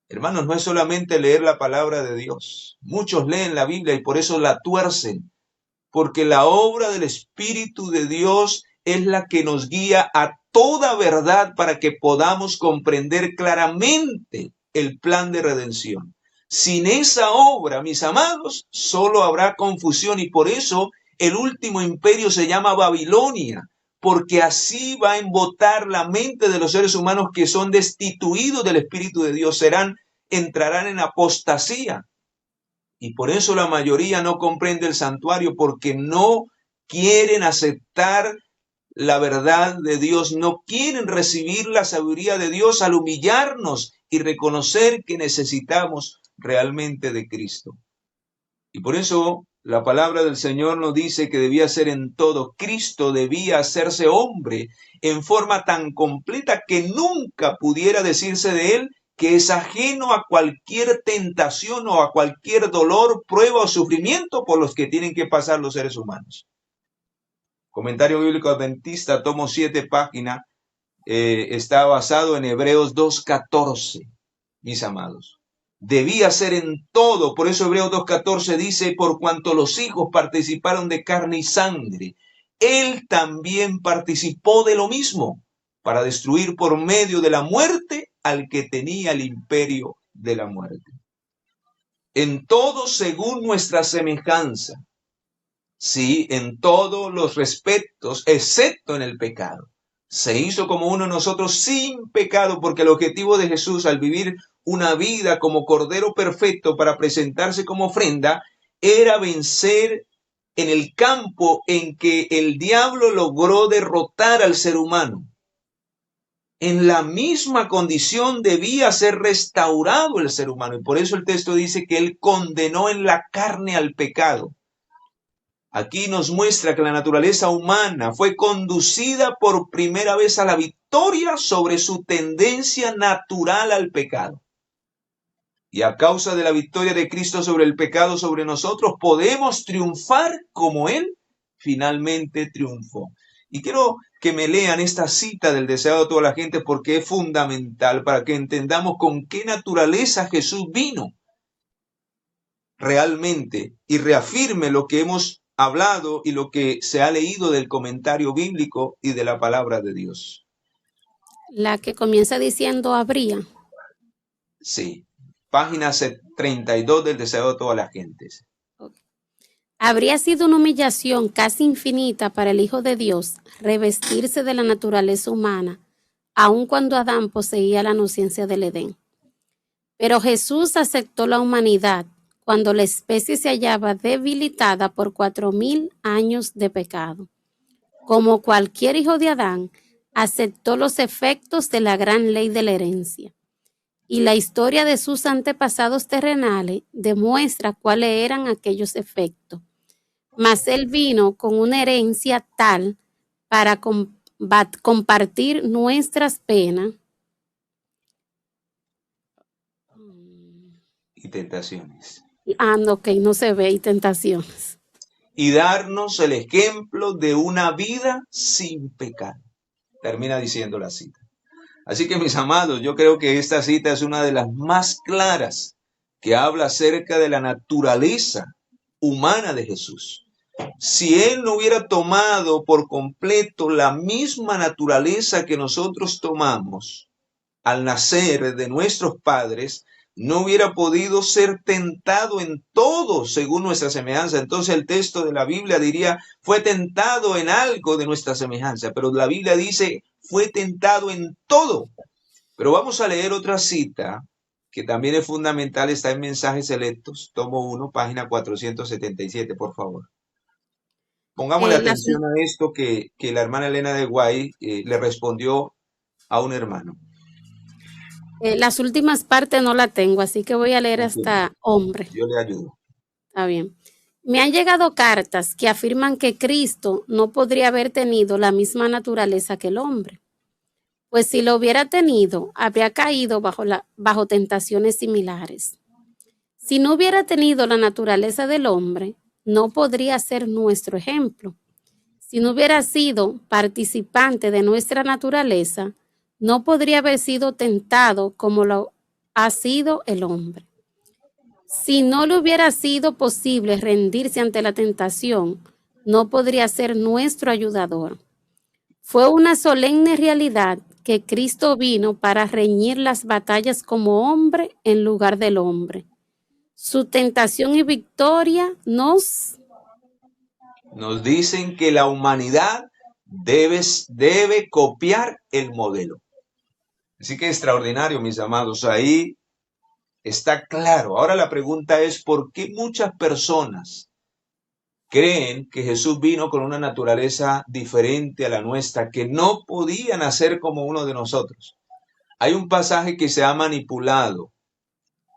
Hermanos, no es solamente leer la palabra de Dios. Muchos leen la Biblia y por eso la tuercen, porque la obra del Espíritu de Dios es la que nos guía a toda verdad para que podamos comprender claramente el plan de redención. Sin esa obra, mis amados, solo habrá confusión y por eso el último imperio se llama Babilonia, porque así va a embotar la mente de los seres humanos que son destituidos del Espíritu de Dios, entrarán en apostasía. Y por eso la mayoría no comprende el santuario, porque no quieren aceptar la verdad de Dios, no quieren recibir la sabiduría de Dios al humillarnos y reconocer que necesitamos realmente de Cristo. Y por eso la palabra del Señor nos dice que debía ser en todo. Cristo debía hacerse hombre en forma tan completa que nunca pudiera decirse de él que es ajeno a cualquier tentación o a cualquier dolor, prueba o sufrimiento por los que tienen que pasar los seres humanos. Comentario Bíblico Adventista, tomo 7, página, está basado en Hebreos 2:14, mis amados. Debía ser en todo, por eso Hebreos 2:14 dice, por cuanto los hijos participaron de carne y sangre, él también participó de lo mismo, para destruir por medio de la muerte al que tenía el imperio de la muerte. En todo según nuestra semejanza, sí, en todos los respectos, excepto en el pecado. Se hizo como uno de nosotros sin pecado, porque el objetivo de Jesús al vivir una vida como cordero perfecto para presentarse como ofrenda era vencer en el campo en que el diablo logró derrotar al ser humano. En la misma condición debía ser restaurado el ser humano y por eso el texto dice que él condenó en la carne al pecado. Aquí nos muestra que la naturaleza humana fue conducida por primera vez a la victoria sobre su tendencia natural al pecado. Y a causa de la victoria de Cristo sobre el pecado sobre nosotros, podemos triunfar como Él finalmente triunfó. Y quiero que me lean esta cita del deseado de toda la gente porque es fundamental para que entendamos con qué naturaleza Jesús vino realmente y reafirme lo que hemos hablado y lo que se ha leído del comentario bíblico y de la palabra de Dios. La que comienza diciendo habría. Sí. página 32 del Deseo de todas las gentes. Habría sido una humillación casi infinita para el Hijo de Dios revestirse de la naturaleza humana, aun cuando Adán poseía la inocencia del Edén. Pero Jesús aceptó la humanidad cuando la especie se hallaba debilitada por 4000 años de pecado. Como cualquier hijo de Adán, aceptó los efectos de la gran ley de la herencia. Y la historia de sus antepasados terrenales demuestra cuáles eran aquellos efectos. Mas él vino con una herencia tal para compartir nuestras penas Y tentaciones. Ok, no se ve, y tentaciones. Y darnos el ejemplo de una vida sin pecado. Termina diciendo la cita. Así que mis amados, yo creo que esta cita es una de las más claras que habla acerca de la naturaleza humana de Jesús. Si Él no hubiera tomado por completo la misma naturaleza que nosotros tomamos al nacer de nuestros padres, no hubiera podido ser tentado en todo según nuestra semejanza. Entonces el texto de la Biblia diría, fue tentado en algo de nuestra semejanza, pero la Biblia dice, fue tentado en todo. Pero vamos a leer otra cita que también es fundamental, está en Mensajes Selectos, tomo 1, página 477, por favor. Pongámosle atención a esto que la hermana Elena de Guay le respondió a un hermano. Las últimas partes no la tengo, así que voy a leer hasta hombre. Yo le ayudo. Está bien. Me han llegado cartas que afirman que Cristo no podría haber tenido la misma naturaleza que el hombre. Pues si lo hubiera tenido, habría caído bajo tentaciones similares. Si no hubiera tenido la naturaleza del hombre, no podría ser nuestro ejemplo. Si no hubiera sido participante de nuestra naturaleza, no podría haber sido tentado como lo ha sido el hombre. Si no le hubiera sido posible rendirse ante la tentación, no podría ser nuestro ayudador. Fue una solemne realidad que Cristo vino para reñir las batallas como hombre en lugar del hombre. Su tentación y victoria nos dicen que la humanidad debe copiar el modelo. Así que extraordinario, mis amados, ahí está claro. Ahora la pregunta es, ¿por qué muchas personas creen que Jesús vino con una naturaleza diferente a la nuestra, que no podían hacer como uno de nosotros? Hay un pasaje que se ha manipulado,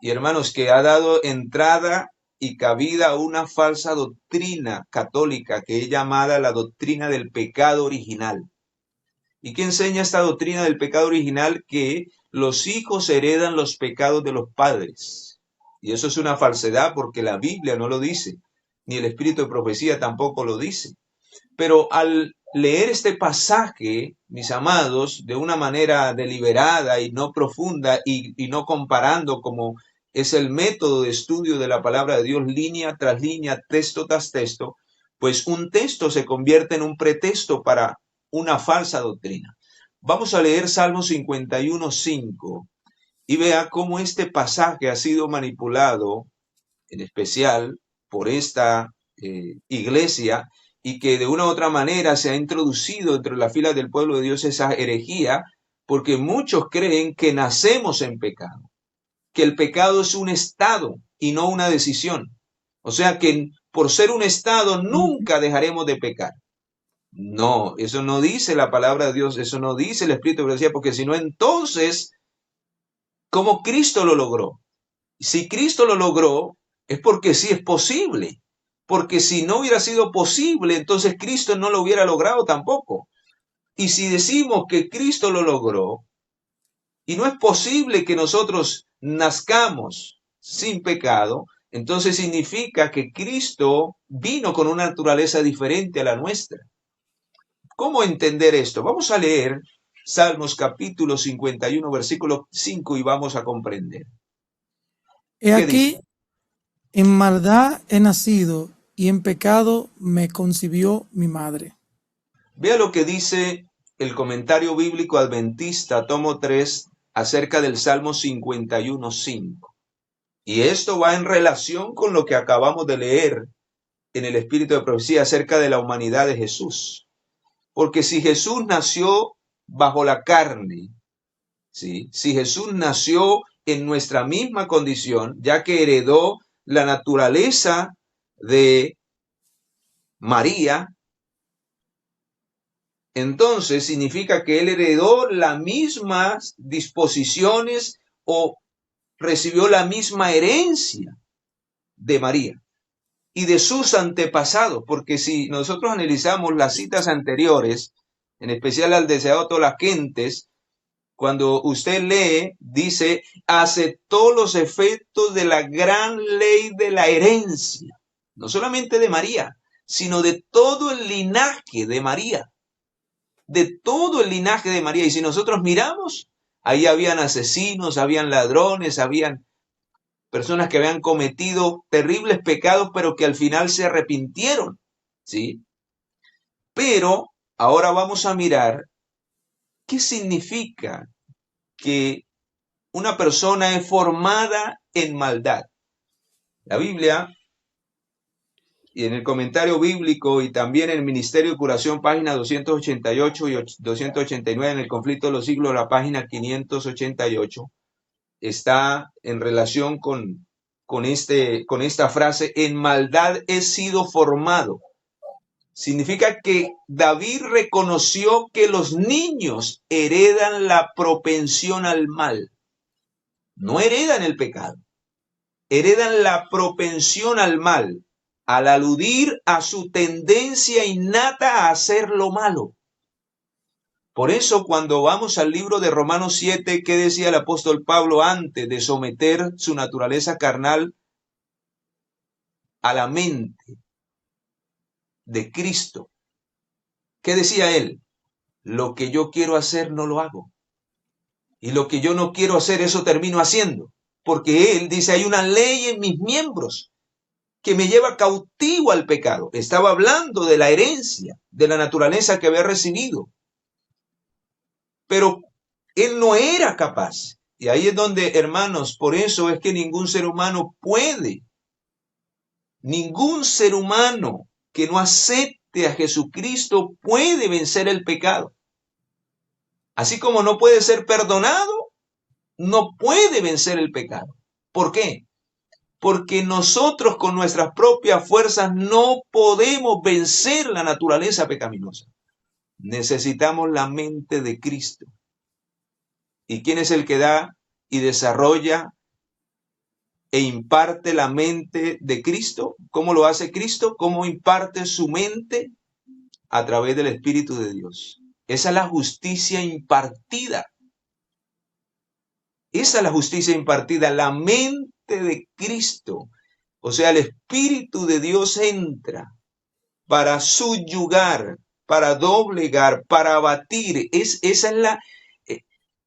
y hermanos, que ha dado entrada y cabida a una falsa doctrina católica que es llamada la doctrina del pecado original. ¿Y qué enseña esta doctrina del pecado original? Que los hijos heredan los pecados de los padres. Y eso es una falsedad porque la Biblia no lo dice, ni el espíritu de profecía tampoco lo dice. Pero al leer este pasaje, mis amados, de una manera deliberada y no profunda y no comparando como es el método de estudio de la palabra de Dios, línea tras línea, texto tras texto, pues un texto se convierte en un pretexto para una falsa doctrina. Vamos a leer Salmo 51:5 y vea cómo este pasaje ha sido manipulado, en especial por esta iglesia, y que de una u otra manera se ha introducido entre las filas del pueblo de Dios esa herejía, porque muchos creen que nacemos en pecado, que el pecado es un estado y no una decisión. O sea que por ser un estado nunca dejaremos de pecar. No, eso no dice la palabra de Dios, eso no dice el Espíritu de Profecía, porque si no, entonces, ¿cómo Cristo lo logró? Si Cristo lo logró, es porque sí es posible. Porque si no hubiera sido posible, entonces Cristo no lo hubiera logrado tampoco. Y si decimos que Cristo lo logró, y no es posible que nosotros nazcamos sin pecado, entonces significa que Cristo vino con una naturaleza diferente a la nuestra. ¿Cómo entender esto? Vamos a leer Salmos capítulo 51, versículo 5 y vamos a comprender. He aquí, en maldad he nacido y en pecado me concibió mi madre. Vea lo que dice el comentario bíblico adventista, tomo 3, acerca del Salmo 51, 5. Y esto va en relación con lo que acabamos de leer en el Espíritu de Profecía acerca de la humanidad de Jesús. Porque si Jesús nació bajo la carne, ¿sí? Si Jesús nació en nuestra misma condición, ya que heredó la naturaleza de María, entonces significa que él heredó las mismas disposiciones o recibió la misma herencia de María y de sus antepasados, porque si nosotros analizamos las citas anteriores, en especial al deseado Tolaquentes, cuando usted lee, dice, aceptó los efectos de la gran ley de la herencia, no solamente de María, sino de todo el linaje de María, de todo el linaje de María. Y si nosotros miramos, ahí habían asesinos, habían ladrones, habían personas que habían cometido terribles pecados, pero que al final se arrepintieron, ¿sí? Pero ahora vamos a mirar qué significa que una persona es formada en maldad. La Biblia, y en el comentario bíblico y también en el Ministerio de Curación, página 288 y 289, en el conflicto de los siglos, la página 588, está en relación con esta frase, en maldad he sido formado. Significa que David reconoció que los niños heredan la propensión al mal, no heredan el pecado, heredan la propensión al mal, al aludir a su tendencia innata a hacer lo malo. Por eso cuando vamos al libro de Romanos 7, ¿qué decía el apóstol Pablo antes de someter su naturaleza carnal a la mente de Cristo? ¿Qué decía él? Lo que yo quiero hacer no lo hago. Y lo que yo no quiero hacer, eso termino haciendo. Porque él dice, hay una ley en mis miembros que me lleva cautivo al pecado. Estaba hablando de la herencia, de la naturaleza que había recibido. Pero él no era capaz. Y ahí es donde, hermanos, por eso es que ningún ser humano que no acepte a Jesucristo puede vencer el pecado. Así como no puede ser perdonado, no puede vencer el pecado. ¿Por qué? Porque nosotros con nuestras propias fuerzas no podemos vencer la naturaleza pecaminosa. Necesitamos la mente de Cristo. ¿Y quién es el que da y desarrolla e imparte la mente de Cristo? ¿Cómo lo hace Cristo? ¿Cómo imparte su mente? A través del Espíritu de Dios. Esa es la justicia impartida. Esa es la justicia impartida, la mente de Cristo. O sea, el Espíritu de Dios entra para subyugar, para doblegar, para abatir. Esa es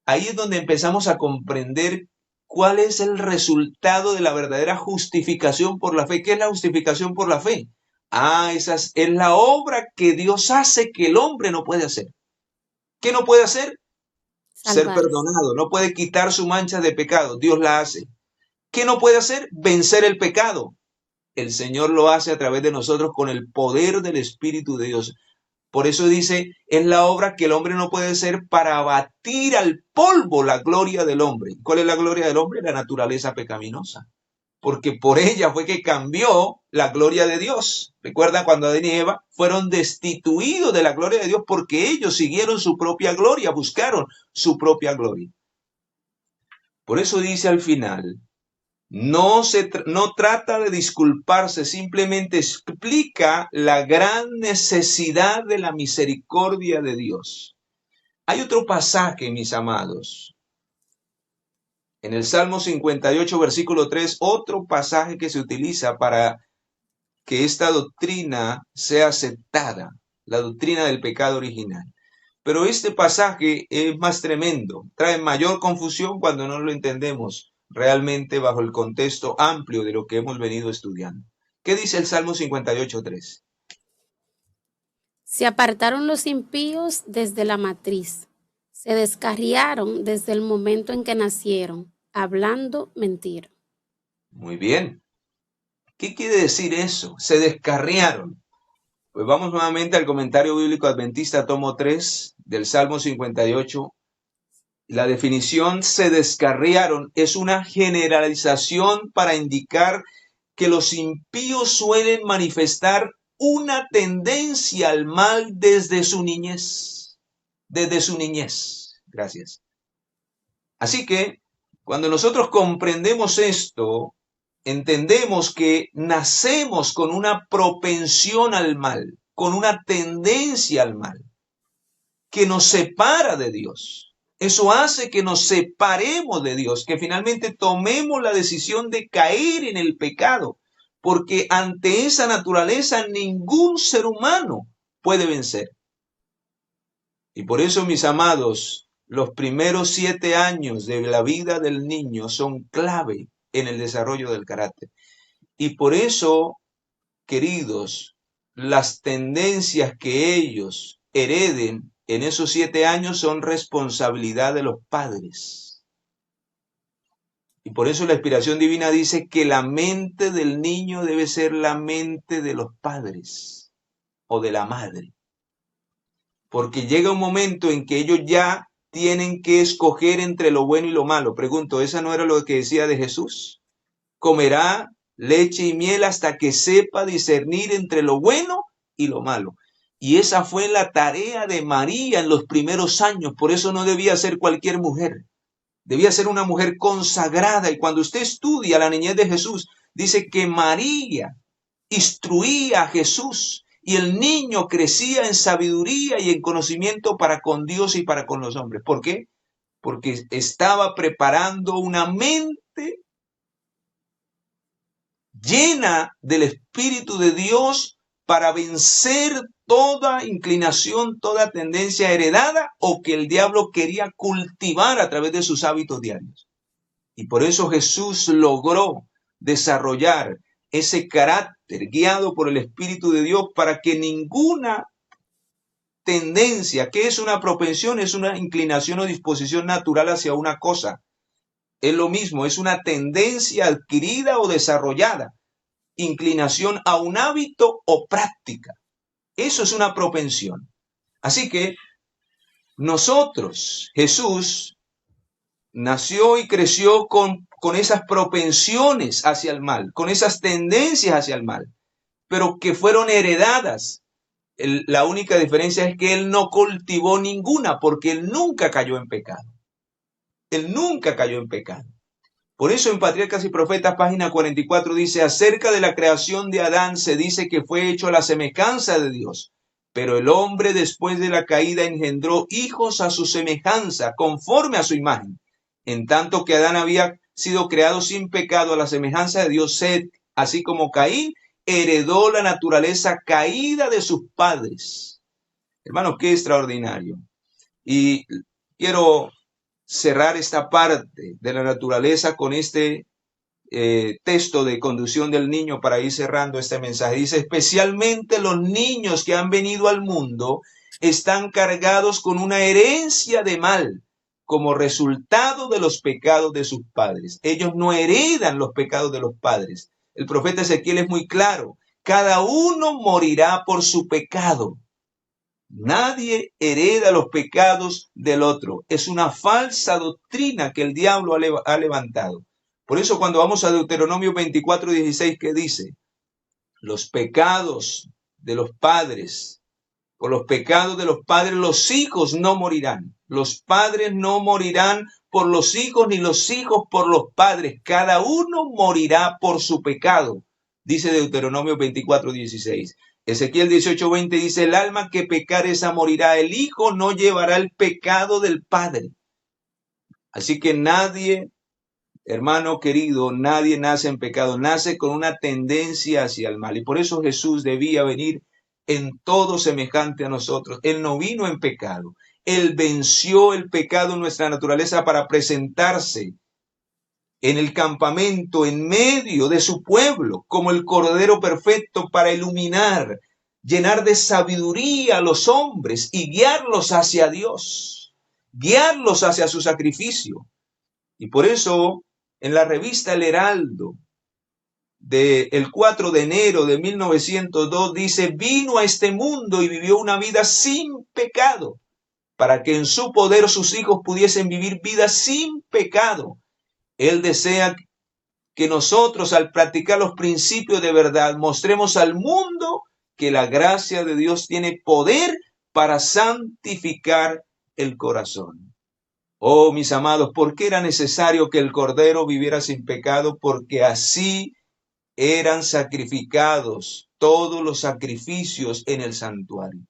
ahí es donde empezamos a comprender cuál es el resultado de la verdadera justificación por la fe. ¿Qué es la justificación por la fe? Esa es la obra que Dios hace que el hombre no puede hacer. ¿Qué no puede hacer? Ser Salvar. perdonado. No puede quitar su mancha de pecado. Dios la hace. ¿Qué no puede hacer? Vencer el pecado. El Señor lo hace a través de nosotros con el poder del Espíritu de Dios. Por eso dice, es la obra que el hombre no puede hacer para abatir al polvo la gloria del hombre. ¿Cuál es la gloria del hombre? La naturaleza pecaminosa. Porque por ella fue que cambió la gloria de Dios. Recuerdan cuando Adán y Eva fueron destituidos de la gloria de Dios porque ellos siguieron su propia gloria, buscaron su propia gloria. Por eso dice al final, no trata de disculparse, simplemente explica la gran necesidad de la misericordia de Dios. Hay otro pasaje, mis amados, en el Salmo 58, versículo 3, otro pasaje que se utiliza para que esta doctrina sea aceptada, la doctrina del pecado original. Pero este pasaje es más tremendo, trae mayor confusión cuando no lo entendemos realmente bajo el contexto amplio de lo que hemos venido estudiando. ¿Qué dice el Salmo 58:3? Se apartaron los impíos desde la matriz, se descarriaron desde el momento en que nacieron, hablando mentira. Muy bien. ¿Qué quiere decir eso? Se descarriaron. Pues vamos nuevamente al comentario bíblico adventista, tomo 3, del Salmo 58. La definición se descarriaron es una generalización para indicar que los impíos suelen manifestar una tendencia al mal desde su niñez. Desde su niñez. Gracias. Así que, cuando nosotros comprendemos esto, entendemos que nacemos con una propensión al mal, con una tendencia al mal, que nos separa de Dios. Eso hace que nos separemos de Dios, que finalmente tomemos la decisión de caer en el pecado, porque ante esa naturaleza ningún ser humano puede vencer. Y por eso, mis amados, los primeros 7 años de la vida del niño son clave en el desarrollo del carácter. Y por eso, queridos, las tendencias que ellos hereden en esos 7 años son responsabilidad de los padres. Y por eso la inspiración divina dice que la mente del niño debe ser la mente de los padres o de la madre. Porque llega un momento en que ellos ya tienen que escoger entre lo bueno y lo malo. Pregunto, ¿esa no era lo que decía de Jesús? Comerá leche y miel hasta que sepa discernir entre lo bueno y lo malo. Y esa fue la tarea de María en los primeros años. Por eso no debía ser cualquier mujer. Debía ser una mujer consagrada. Y cuando usted estudia la niñez de Jesús, dice que María instruía a Jesús. Y el niño crecía en sabiduría y en conocimiento para con Dios y para con los hombres. ¿Por qué? Porque estaba preparando una mente llena del Espíritu de Dios para vencer toda inclinación, toda tendencia heredada o que el diablo quería cultivar a través de sus hábitos diarios. Y por eso Jesús logró desarrollar ese carácter guiado por el Espíritu de Dios para que ninguna tendencia, que es una propensión, es una inclinación o disposición natural hacia una cosa. Es lo mismo, es una tendencia adquirida o desarrollada, inclinación a un hábito o práctica. Eso es una propensión. Así que nosotros, Jesús, nació y creció con esas propensiones hacia el mal, con esas tendencias hacia el mal, pero que fueron heredadas. La única diferencia es que él no cultivó ninguna, porque él nunca cayó en pecado. Él nunca cayó en pecado. Por eso en Patriarcas y Profetas, página 44, dice, acerca de la creación de Adán se dice que fue hecho a la semejanza de Dios, pero el hombre después de la caída engendró hijos a su semejanza, conforme a su imagen. En tanto que Adán había sido creado sin pecado a la semejanza de Dios, Set, así como Caín, heredó la naturaleza caída de sus padres. Hermanos, qué extraordinario. Y quiero cerrar esta parte de la naturaleza con este texto de conducción del niño para ir cerrando este mensaje. Dice, especialmente los niños que han venido al mundo están cargados con una herencia de mal como resultado de los pecados de sus padres. Ellos no heredan los pecados de los padres. El profeta Ezequiel es muy claro. Cada uno morirá por su pecado. Nadie hereda los pecados del otro. Es una falsa doctrina que el diablo ha levantado. Por eso cuando vamos a Deuteronomio 24:16, ¿qué dice? Los pecados de los padres, por los pecados de los padres, los hijos no morirán. Los padres no morirán por los hijos, ni los hijos por los padres. Cada uno morirá por su pecado, dice Deuteronomio 24:16. Ezequiel 18:20 dice, el alma que pecare esa morirá, el hijo no llevará el pecado del padre. Así que nadie, hermano querido, nadie nace en pecado, nace con una tendencia hacia el mal. Y por eso Jesús debía venir en todo semejante a nosotros. Él no vino en pecado. Él venció el pecado en nuestra naturaleza para presentarse en el campamento, en medio de su pueblo, como el Cordero perfecto para iluminar, llenar de sabiduría a los hombres y guiarlos hacia Dios, guiarlos hacia su sacrificio. Y por eso, en la revista El Heraldo, del 4 de enero de 1902 dice: vino a este mundo y vivió una vida sin pecado, para que en su poder sus hijos pudiesen vivir vidas sin pecado. Él desea que nosotros, al practicar los principios de verdad, mostremos al mundo que la gracia de Dios tiene poder para santificar el corazón. Oh, mis amados, ¿por qué era necesario que el Cordero viviera sin pecado? Porque así eran sacrificados todos los sacrificios en el santuario.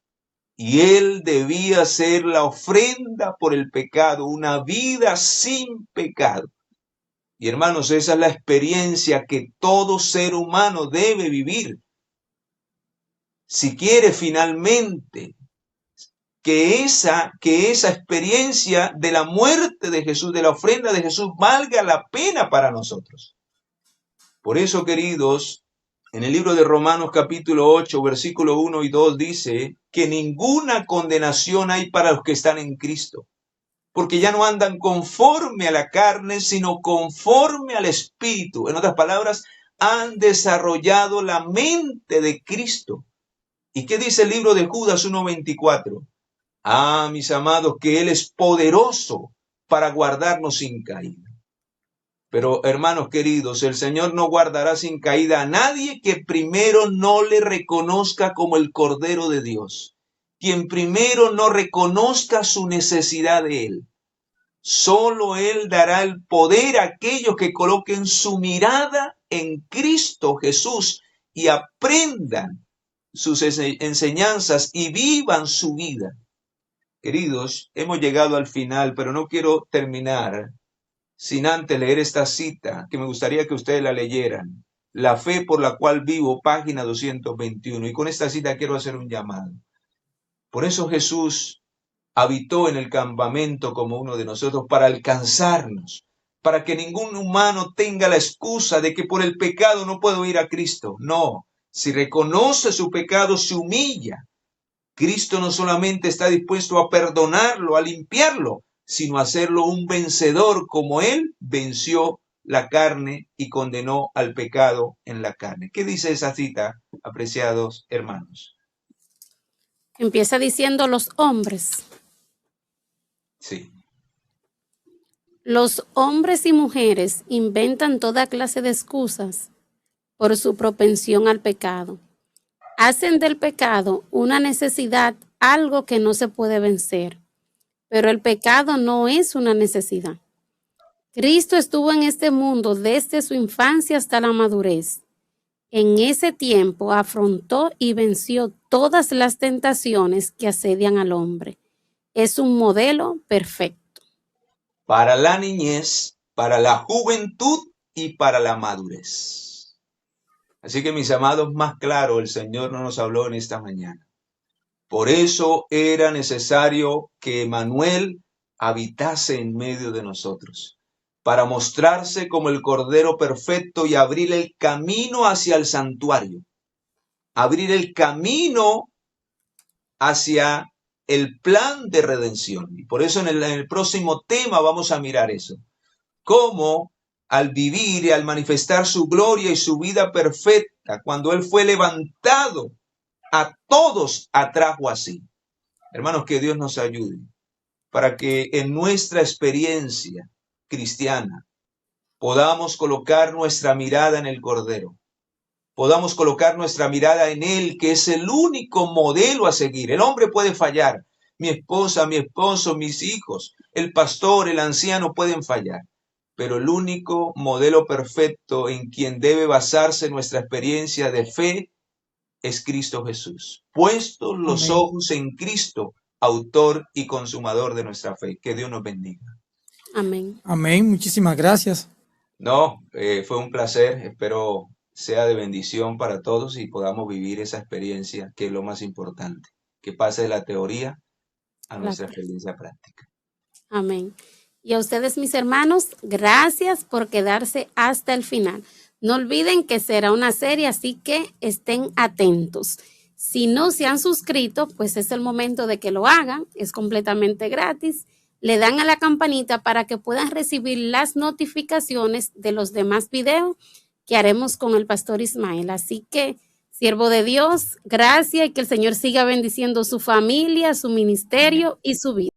Y él debía ser la ofrenda por el pecado, una vida sin pecado. Y hermanos, esa es la experiencia que todo ser humano debe vivir. Si quiere finalmente que esa experiencia de la muerte de Jesús, de la ofrenda de Jesús, valga la pena para nosotros. Por eso, queridos, en el libro de Romanos capítulo 8, versículo 1 y 2 dice que ninguna condenación hay para los que están en Cristo, porque ya no andan conforme a la carne, sino conforme al Espíritu. En otras palabras, han desarrollado la mente de Cristo. ¿Y qué dice el libro de Judas 1:24? Ah, mis amados, que Él es poderoso para guardarnos sin caída. Pero, hermanos queridos, el Señor no guardará sin caída a nadie que primero no le reconozca como el Cordero de Dios, quien primero no reconozca su necesidad de Él. Solo Él dará el poder a aquellos que coloquen su mirada en Cristo Jesús y aprendan sus enseñanzas y vivan su vida. Queridos, hemos llegado al final, pero no quiero terminar sin antes leer esta cita, que me gustaría que ustedes la leyeran. La fe por la cual vivo, página 221. Y con esta cita quiero hacer un llamado. Por eso Jesús habitó en el campamento como uno de nosotros, para alcanzarnos, para que ningún humano tenga la excusa de que por el pecado no puedo ir a Cristo. No, si reconoce su pecado, se humilla. Cristo no solamente está dispuesto a perdonarlo, a limpiarlo, sino a hacerlo un vencedor, como Él venció la carne y condenó al pecado en la carne. ¿Qué dice esa cita, apreciados hermanos? Empieza diciendo los hombres. Sí. Los hombres y mujeres inventan toda clase de excusas por su propensión al pecado. Hacen del pecado una necesidad, algo que no se puede vencer. Pero el pecado no es una necesidad. Cristo estuvo en este mundo desde su infancia hasta la madurez. En ese tiempo afrontó y venció todas las tentaciones que asedian al hombre. Es un modelo perfecto. Para la niñez, para la juventud y para la madurez. Así que, mis amados, más claro, el Señor no nos habló en esta mañana. Por eso era necesario que Emmanuel habitase en medio de nosotros, para mostrarse como el Cordero perfecto y abrir el camino hacia el santuario, abrir el camino hacia el plan de redención. Y por eso en el próximo tema vamos a mirar eso. Cómo al vivir y al manifestar su gloria y su vida perfecta, cuando Él fue levantado, a todos atrajo así. Hermanos, que Dios nos ayude para que en nuestra experiencia cristiana podamos colocar nuestra mirada en el Cordero, podamos colocar nuestra mirada en Él, que es el único modelo a seguir. El hombre puede fallar, mi esposa, mi esposo, mis hijos, el pastor, el anciano pueden fallar, pero el único modelo perfecto en quien debe basarse nuestra experiencia de fe es Cristo Jesús. Puestos los Amén. ojos en Cristo, autor y consumador de nuestra fe. Que Dios nos bendiga. Amén. Amén. Muchísimas gracias. No, fue un placer. Espero sea de bendición para todos y podamos vivir esa experiencia, que es lo más importante. Que pase de la teoría a nuestra experiencia práctica. Amén. Y a ustedes, mis hermanos, gracias por quedarse hasta el final. No olviden que será una serie, así que estén atentos. Si no se han suscrito, pues es el momento de que lo hagan. Es completamente gratis. Le dan a la campanita para que puedan recibir las notificaciones de los demás videos que haremos con el pastor Ismael. Así que, siervo de Dios, gracias y que el Señor siga bendiciendo su familia, su ministerio y su vida.